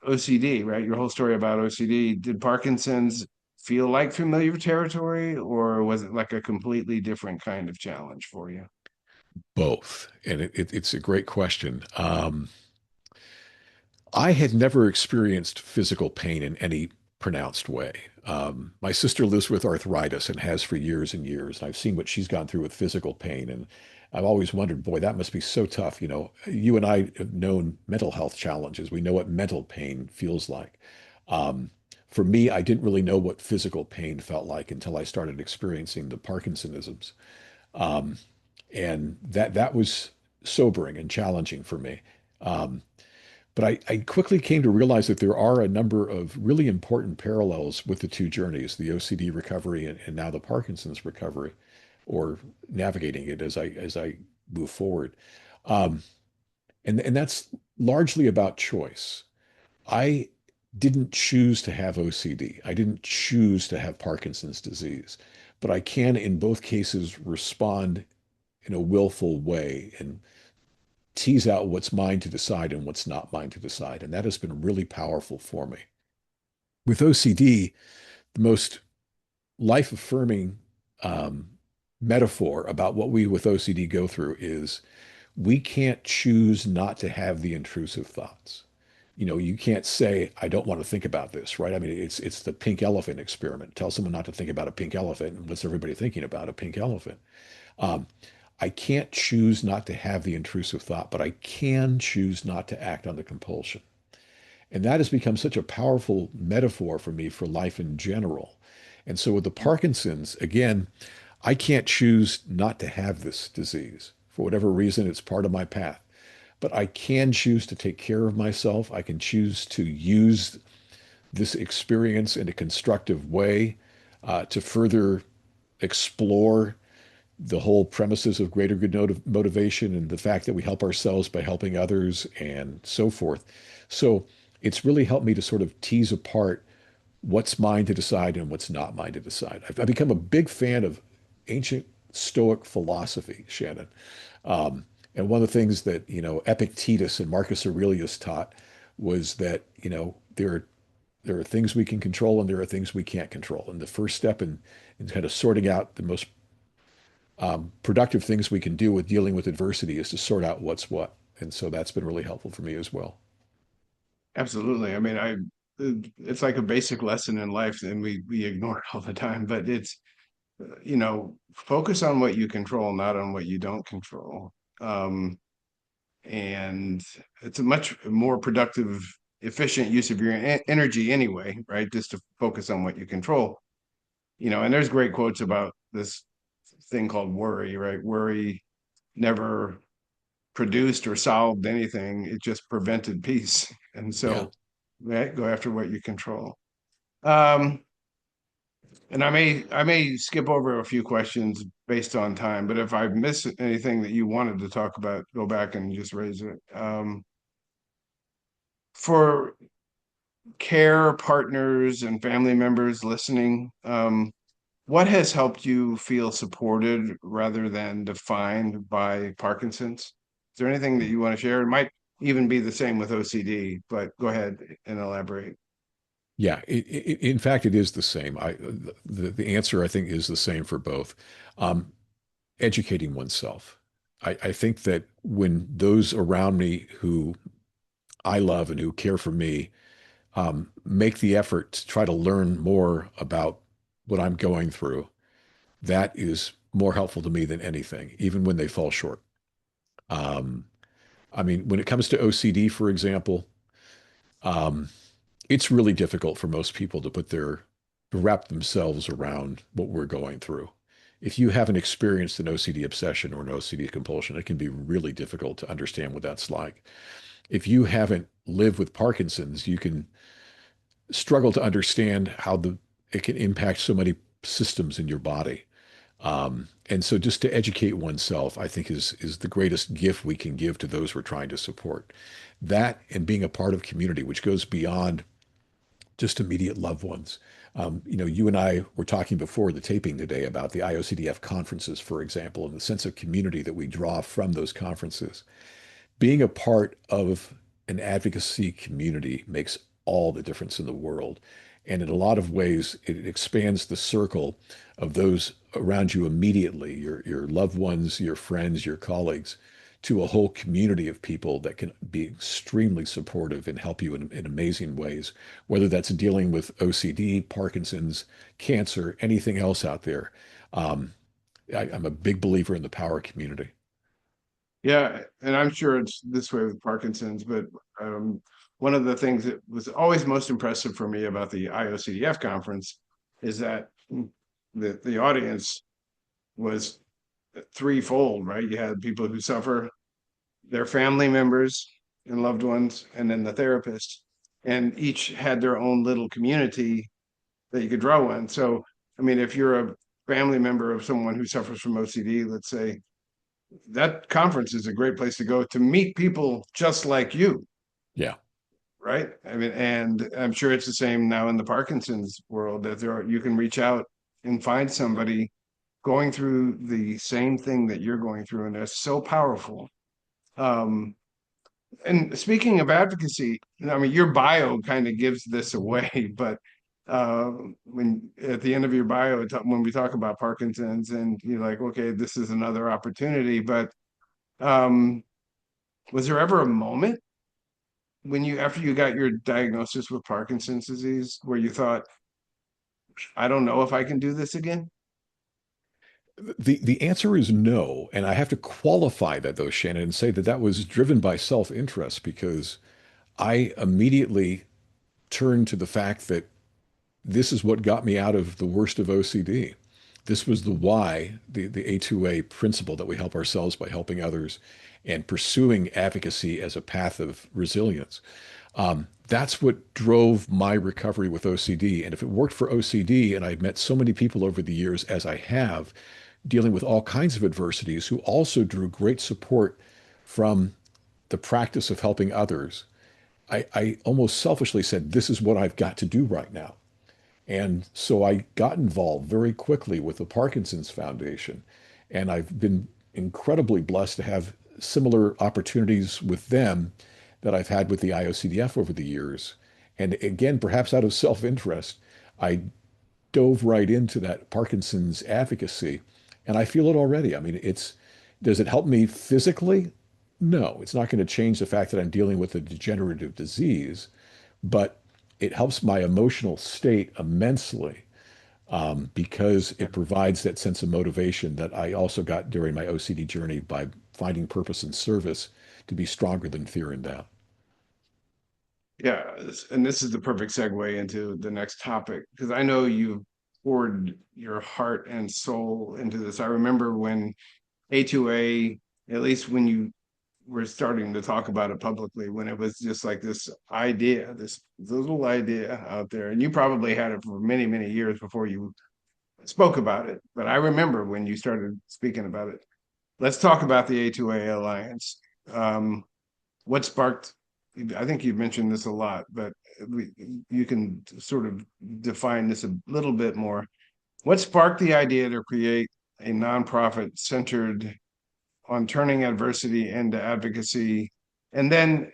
OCD, right? Your whole story about OCD, did Parkinson's feel like familiar territory, or was it like a completely different kind of challenge for you? Both. And it's a great question. I had never experienced physical pain in any pronounced way. My sister lives with arthritis and has for years and years. And I've seen what she's gone through with physical pain. And I've always wondered, boy, that must be so tough. You know, you and I have known mental health challenges. We know what mental pain feels like. Um, for me, I didn't really know what physical pain felt like until I started experiencing the Parkinsonisms. Um, and that was sobering and challenging for me. Um, but I quickly came to realize that there are a number of really important parallels with the two journeys, the OCD recovery and now the Parkinson's recovery, or navigating it as I move forward. Um, and that's largely about choice. I didn't choose to have OCD. I didn't choose to have Parkinson's disease, but I can in both cases respond in a willful way and tease out what's mine to decide and what's not mine to decide. And that has been really powerful for me. With OCD, the most life affirming um, metaphor about what we with OCD go through is we can't choose not to have the intrusive thoughts. You know, you can't say, I don't want to think about this, right? I mean, it's the pink elephant experiment. Tell someone not to think about a pink elephant, and what's everybody thinking about? A pink elephant. Um, I can't choose not to have the intrusive thought, but I can choose not to act on the compulsion. And that has become such a powerful metaphor for me for life in general. And so with the Parkinson's, again, I can't choose not to have this disease. For whatever reason, it's part of my path. But I can choose to take care of myself. I can choose to use this experience in a constructive way to further explore the whole premises of greater good motivation and the fact that we help ourselves by helping others and so forth. So it's really helped me to sort of tease apart what's mine to decide and what's not mine to decide. I've become a big fan of ancient Stoic philosophy, Shannon. And one of the things that, Epictetus and Marcus Aurelius taught was that, there are things we can control and there are things we can't control. And the first step in kind of sorting out the most productive things we can do with dealing with adversity is to sort out what's what. And so that's been really helpful for me as well. Absolutely. I mean, it's like a basic lesson in life, and we ignore it all the time. But it's focus on what you control, not on what you don't control. Um, and it's a much more productive, efficient use of your energy anyway, right? Just to focus on what you control. And there's great quotes about this thing called worry, right? Worry never produced or solved anything. It just prevented peace. And Yeah. so, right, go after what you control. Um, and I may skip over a few questions based on time, but if I miss anything that you wanted to talk about, go back and just raise it. For care partners and family members listening, what has helped you feel supported rather than defined by Parkinson's? Is there anything that you want to share? It might even be the same with OCD, but go ahead and elaborate. Yeah. In fact, it is the same. The answer I think is the same for both. Um, Educating oneself. I think that when those around me who I love and who care for me make the effort to try to learn more about what I'm going through, that is more helpful to me than anything, even when they fall short. Um, I mean, when it comes to OCD, for example, um, it's really difficult for most people to wrap themselves around what we're going through. If you haven't experienced an OCD obsession or an OCD compulsion, it can be really difficult to understand what that's like. If you haven't lived with Parkinson's, you can struggle to understand how it can impact so many systems in your body. And so just to educate oneself, I think is the greatest gift we can give to those we're trying to support. That and being a part of community, which goes beyond just immediate loved ones. You and I were talking before the taping today about the IOCDF conferences, for example, and the sense of community that we draw from those conferences. Being a part of an advocacy community makes all the difference in the world. And in a lot of ways, it expands the circle of those around you immediately, your loved ones, your friends, your colleagues, to a whole community of people that can be extremely supportive and help you in amazing ways, whether that's dealing with OCD, Parkinson's, cancer, anything else out there. Um, I'm a big believer in the power of community. Yeah, and I'm sure it's this way with Parkinson's, but um, one of the things that was always most impressive for me about the IOCDF conference is that the audience was threefold, right? You had people who suffer, their family members and loved ones, and then the therapist, and each had their own little community that you could draw on. So, I mean, if you're a family member of someone who suffers from OCD, let's say, that conference is a great place to go to meet people just like you, Yeah. right? I mean, and I'm sure it's the same now in the Parkinson's world that you can reach out and find somebody going through the same thing that you're going through, and that's so powerful. Um, and speaking of advocacy, I mean, your bio kind of gives this away, but when at the end of your bio, when we talk about Parkinson's, and you're like, okay, this is another opportunity, but um, was there ever a moment when after you got your diagnosis with Parkinson's disease, where you thought, I don't know if I can do this again? The answer is no, and I have to qualify that though, Shannon, and say that that was driven by self-interest because I immediately turned to the fact that this is what got me out of the worst of OCD. This was the why, the A2A principle that we help ourselves by helping others and pursuing advocacy as a path of resilience. That's what drove my recovery with OCD. And if it worked for OCD, and I've met so many people over the years, as I have, dealing with all kinds of adversities, who also drew great support from the practice of helping others, I almost selfishly said, this is what I've got to do right now. And so I got involved very quickly with the Parkinson's Foundation. And I've been incredibly blessed to have similar opportunities with them that I've had with the IOCDF over the years. And again, perhaps out of self-interest, I dove right into that Parkinson's advocacy. And I feel it already. I mean, does it help me physically? No, it's not going to change the fact that I'm dealing with a degenerative disease, but it helps my emotional state immensely because it provides that sense of motivation that I also got during my OCD journey by finding purpose and service to be stronger than fear and doubt. Yeah, and this is the perfect segue into the next topic because I know you've poured your heart and soul into this. I remember when A2A, at least when you were starting to talk about it publicly, when it was just like this idea, this little idea out there, and you probably had it for many, many years before you spoke about it. But I remember when you started speaking about it. Let's talk about the A2A Alliance. Um, what sparked, I think you've mentioned this a lot, but you can sort of define this a little bit more. What sparked the idea to create a nonprofit centered on turning adversity into advocacy? And then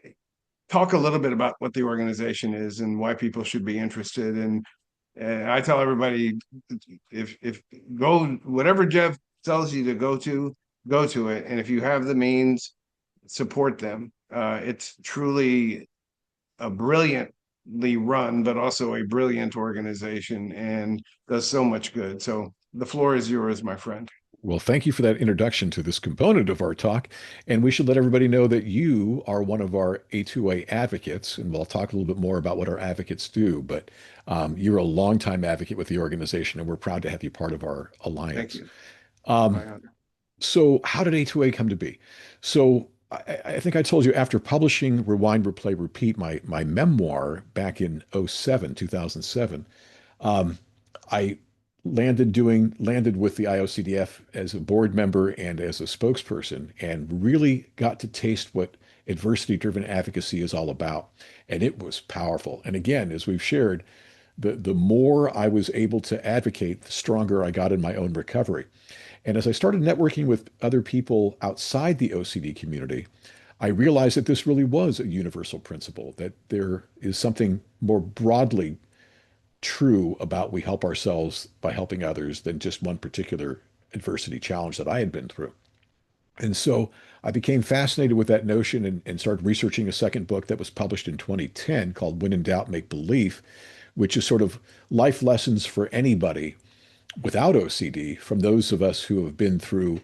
talk a little bit about what the organization is and why people should be interested. And I tell everybody, if go whatever Jeff tells you to go to it. And if you have the means, support them. It's truly a brilliantly run, but also a brilliant organization and does so much good. So the floor is yours, my friend. Well, thank you for that introduction to this component of our talk. And we should let everybody know that you are one of our A2A advocates. And we'll talk a little bit more about what our advocates do. But you're a longtime advocate with the organization, and we're proud to have you part of our Thank alliance. you. Um, My honor. so, how did A2A come to be? So, I think I told you after publishing Rewind, Replay, Repeat, my memoir back in 2007, um, I landed with the IOCDF as a board member and as a spokesperson, and really got to taste what adversity-driven advocacy is all about. And it was powerful. And again, as we've shared, the more I was able to advocate, the stronger I got in my own recovery. And as I started networking with other people outside the OCD community, I realized that this really was a universal principle, that there is something more broadly true about we help ourselves by helping others than just one particular adversity challenge that I had been through. And so I became fascinated with that notion and started researching a second book that was published in 2010 called When in Doubt, Make Belief, which is sort of life lessons for anybody without OCD from those of us who have been through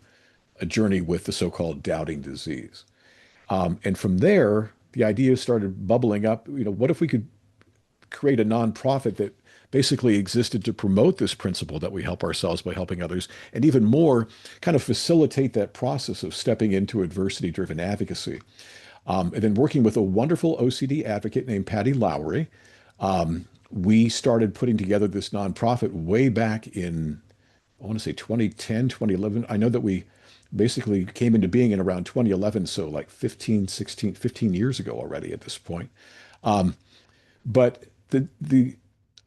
a journey with the so-called doubting disease. And from there, the idea started bubbling up. What if we could create a nonprofit that basically existed to promote this principle that we help ourselves by helping others, and even more, kind of facilitate that process of stepping into adversity-driven advocacy. And then working with a wonderful OCD advocate named Patty Lowry, we started putting together this nonprofit way back in, I want to say 2010, 2011. I know that we basically came into being in around 2011, so like 15, 16, 15 years ago already at this point. But the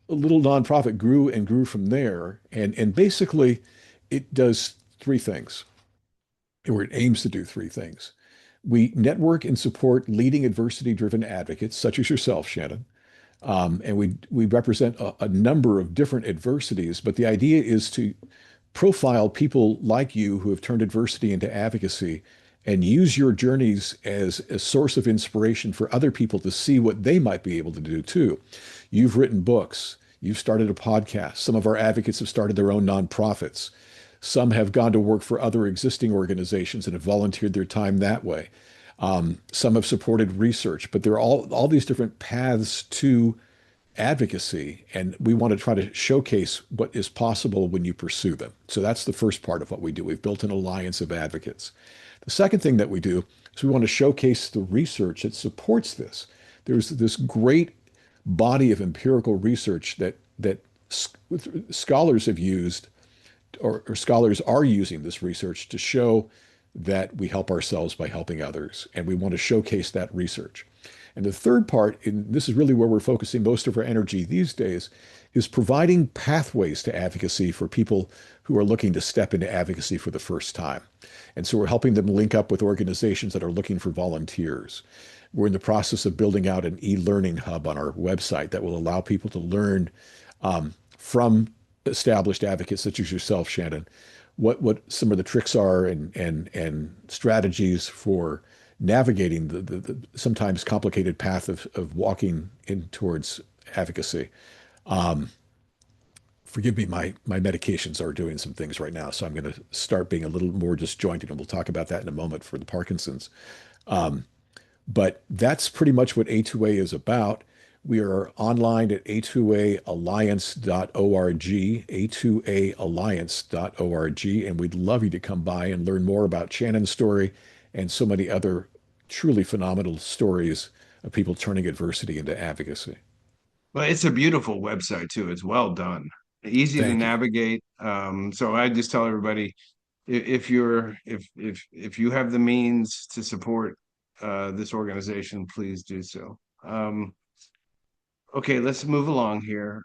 little nonprofit grew and grew from there. And basically, it does three things, or it aims to do three things. We network and support leading adversity-driven advocates, such as yourself, Shannon. And we represent a number of different adversities, but the idea is to profile people like you who have turned adversity into advocacy and use your journeys as a source of inspiration for other people to see what they might be able to do too. You've written books, you've started a podcast. Some of our advocates have started their own nonprofits. Some have gone to work for other existing organizations and have volunteered their time that way. Some have supported research, but there are all these different paths to advocacy, and we want to try to showcase what is possible when you pursue them. So that's the first part of what we do. We've built an alliance of advocates. The second thing that we do is we want to showcase the research that supports this. There's this great body of empirical research that scholars have used, or scholars are using this research to show that we help ourselves by helping others, and we want to showcase that research. And the third part, and this is really where we're focusing most of our energy these days, is providing pathways to advocacy for people who are looking to step into advocacy for the first time. And so we're helping them link up with organizations that are looking for volunteers. We're in the process of building out an e-learning hub on our website that will allow people to learn from established advocates such as yourself, Shannon, what some of the tricks are and strategies for navigating the sometimes complicated path of walking in towards advocacy. Forgive me, my medications are doing some things right now, so I'm going to start being a little more disjointed, and we'll talk about that in a moment for the Parkinson's. But that's pretty much what A2A is about. We are online at a2alliance.org, a2alliance.org, and we'd love you to come by and learn more about Shannon's story and so many other truly phenomenal stories of people turning adversity into advocacy. Well, it's a beautiful website too. It's well done, easy to Thank you. navigate. So I just tell everybody, if you have the means to support this organization, please do so. Okay, let's move along here.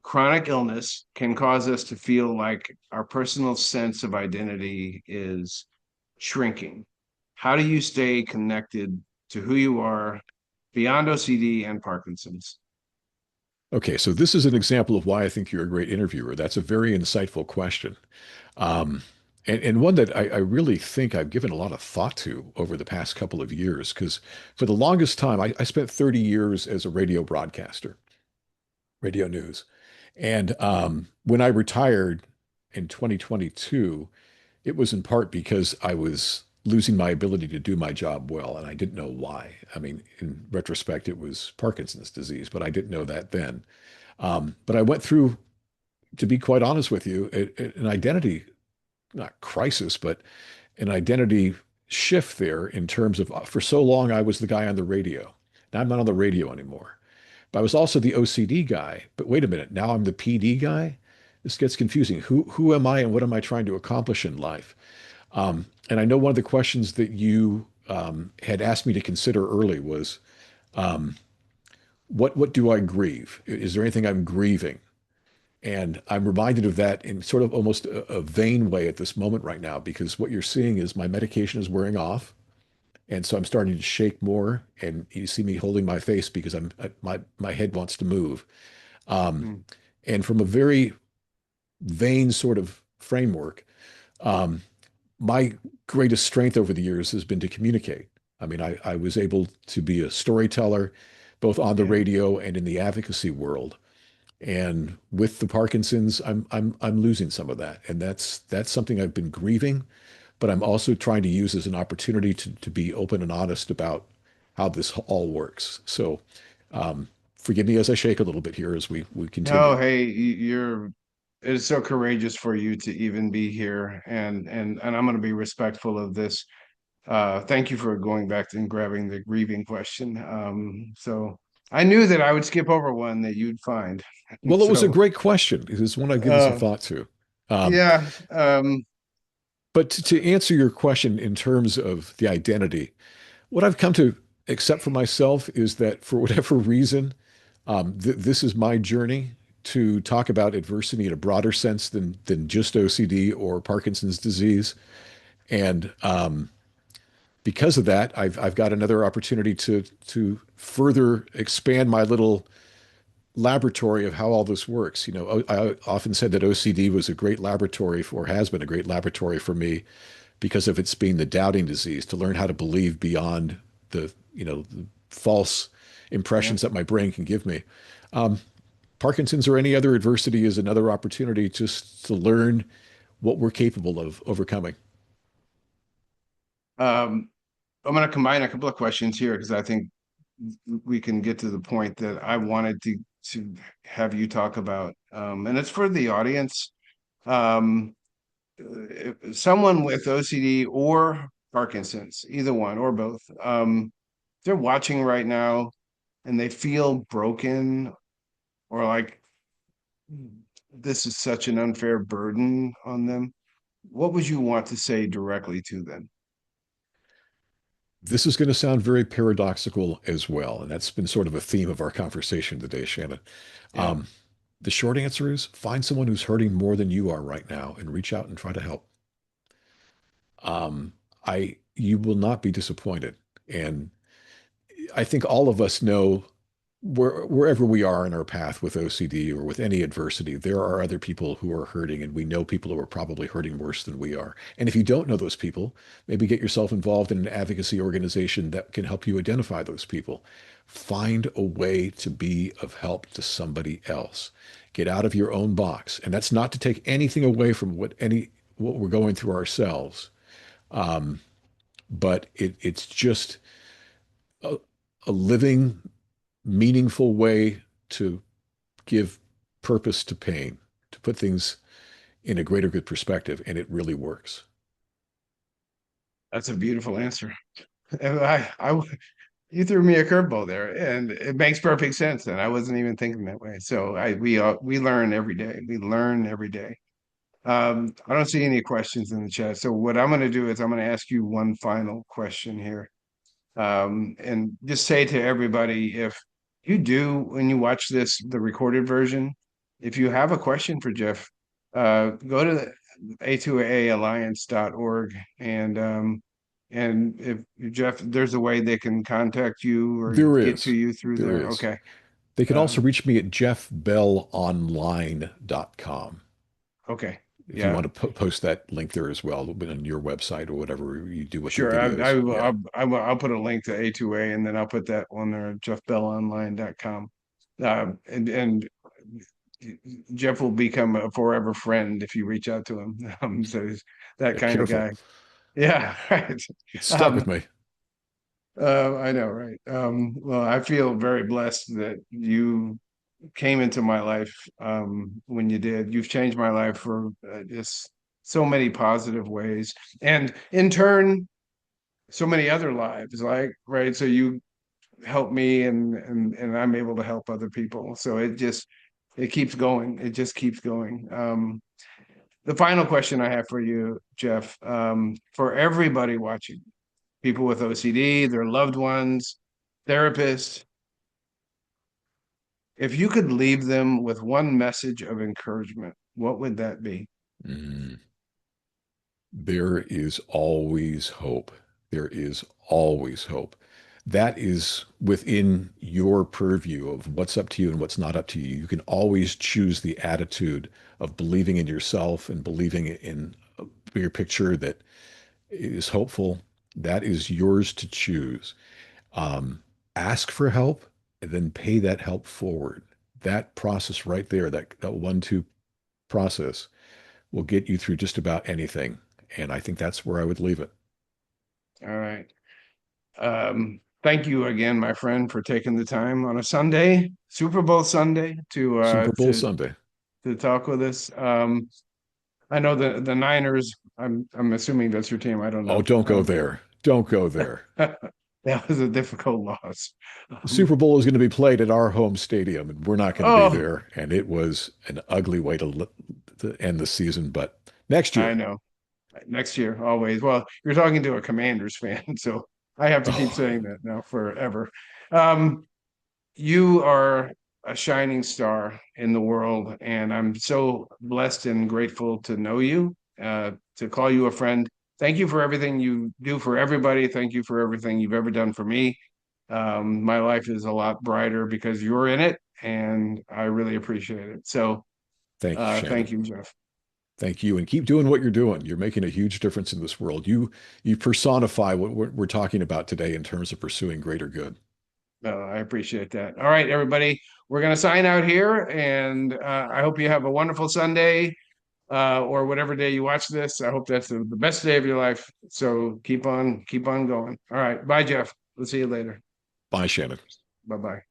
Chronic illness can cause us to feel like our personal sense of identity is shrinking. How do you stay connected to who you are beyond OCD and Parkinson's? Okay, so this is an example of why I think you're a great interviewer. That's a very insightful question. Um, and one that I really think I've given a lot of thought to over the past couple of years, because for the longest time, I spent 30 years as a radio broadcaster, radio news. And when I retired in 2022, it was in part because I was losing my ability to do my job well, and I didn't know why. I mean, in retrospect, it was Parkinson's disease, but I didn't know that then. But I went through, to be quite honest with you, an identity, not crisis, but an identity shift there in terms of, for so long, I was the guy on the radio. Now I'm not on the radio anymore. But I was also the OCD guy. But wait a minute, now I'm the PD guy. This gets confusing. Who am I and what am I trying to accomplish in life? And I know one of the questions that you had asked me to consider early was, what do I grieve? Is there anything I'm grieving? And I'm reminded of that in sort of almost a vain way at this moment right now, because what you're seeing is my medication is wearing off. And so I'm starting to shake more. And you see me holding my face because my head wants to move. Um, Mm. and from a very vain sort of framework, um, my greatest strength over the years has been to communicate. I mean, I was able to be a storyteller, both on the Yeah. radio and in the advocacy world. And with the Parkinson's, I'm losing some of that, and that's something I've been grieving, but I'm also trying to use as an opportunity to be open and honest about how this all works. So, forgive me as I shake a little bit here as we No, continue. hey, you're it's so courageous for you to even be here, and I'm going to be respectful of this. Thank you for going back and grabbing the grieving question. So I knew that I would skip over one that you'd find. Well, it was a So, great question. It's one I've given some uh, thought to. Um, yeah, but to answer your question in terms of the identity, what I've come to accept for myself is that for whatever reason, this is my journey to talk about adversity in a broader sense than just OCD or Parkinson's disease. And because of that, I've got another opportunity to further expand my little laboratory of how all this works. You know, I often said that OCD was a great laboratory for, or has been a great laboratory for me because of its being the doubting disease, to learn how to believe beyond the false yeah. impressions that my brain can give me. Parkinson's or any other adversity is another opportunity just to learn what we're capable of overcoming. Um, I'm going to combine a couple of questions here because I think we can get to the point that I wanted to have you talk about, and it's for the audience. Um, if someone with OCD or Parkinson's, either one or both, they're watching right now and they feel broken or like this is such an unfair burden on them. What would you want to say directly to them? This is going to sound very paradoxical as well, and that's been sort of a theme of our conversation today, Shannon. Yeah. Um, the short answer is find someone who's hurting more than you are right now and reach out and try to help. You will not be disappointed. And I think all of us know wherever we are in our path with OCD or with any adversity, there are other people who are hurting, and we know people who are probably hurting worse than we are. And if you don't know those people, maybe get yourself involved in an advocacy organization that can help you identify those people. Find a way to be of help to somebody else. Get out of your own box. And that's not to take anything away from what we're going through ourselves. But it's just a, a living, meaningful way to give purpose to pain, to put things in a greater good perspective, and it really works. That's a beautiful answer. And you threw me a curveball there, and it makes perfect sense. And I wasn't even thinking that way. So we learn every day. We learn every day. I don't see any questions in the chat. So what I'm going to do is I'm going to ask you one final question here. And just say to everybody, if you do, when you watch this, the recorded version, if you have a question for Jeff, go to the a2aalliance.org and if Jeff, there's a way they can contact you or There get to is. you through There there. is. Okay. They can also Um, reach me at jeffbellonline.com okay. if you want Yeah. to post that link there as well on your website or whatever you do with your Sure. videos. Yeah. I'll put a link to A2A and then I'll put that on there, jeffbellonline.com. And Jeff will become a forever friend if you reach out to him. So he's that Yeah, kind of careful. guy. Yeah, right. It's stuck with Um, me. I know, right? Well, I feel very blessed that you came into my life when you did. You've changed my life for just so many positive ways, and in turn, so many other lives. Like, right? So help me, and I'm able to help other people. So it keeps going. It just keeps going. The final question I have for you, Jeff, for everybody watching, people with OCD, their loved ones, therapists, if you could leave them with one message of encouragement, what would that be? Mm. There is always hope. There is always hope. That is within your purview of what's up to you and what's not up to you. You can always choose the attitude of believing in yourself and believing in a bigger picture that is hopeful. That is yours to choose. Um, Ask for help and then pay that help forward. That process right there, that 1-2 process will get you through just about anything. And I think that's where I would leave it. All right. Thank you again, my friend, for taking the time on a Sunday, Super Bowl Sunday, Super Bowl Sunday. to talk with us. I know the Niners. I'm assuming that's your team. I don't Oh, know. don't go there. Don't go there. That was a difficult loss. The Super Bowl is going to be played at our home stadium, and we're not going to be Oh, there. And it was an ugly way to end the season. But next I year, know. Next year, always. Well, you're talking to a Commanders fan, so I have to keep oh, saying that now forever. Um, you are a shining star in the world, and I'm so blessed and grateful to know you, to call you a friend. Thank you for everything you do for everybody. Thank you for everything you've ever done for me. My life is a lot brighter because you're in it, and I really appreciate it. So, thank you, thank Shannon. you, Jeff. Thank you, and keep doing what you're doing. You're making a huge difference in this world. You personify what we're talking about today in terms of pursuing greater good. I appreciate that. All right, everybody, we're going to sign out here, and I hope you have a wonderful Sunday, or whatever day you watch this. I hope that's the best day of your life. So keep on going. All right, bye, Jeff. We'll see you later. Bye, Shannon. Bye bye.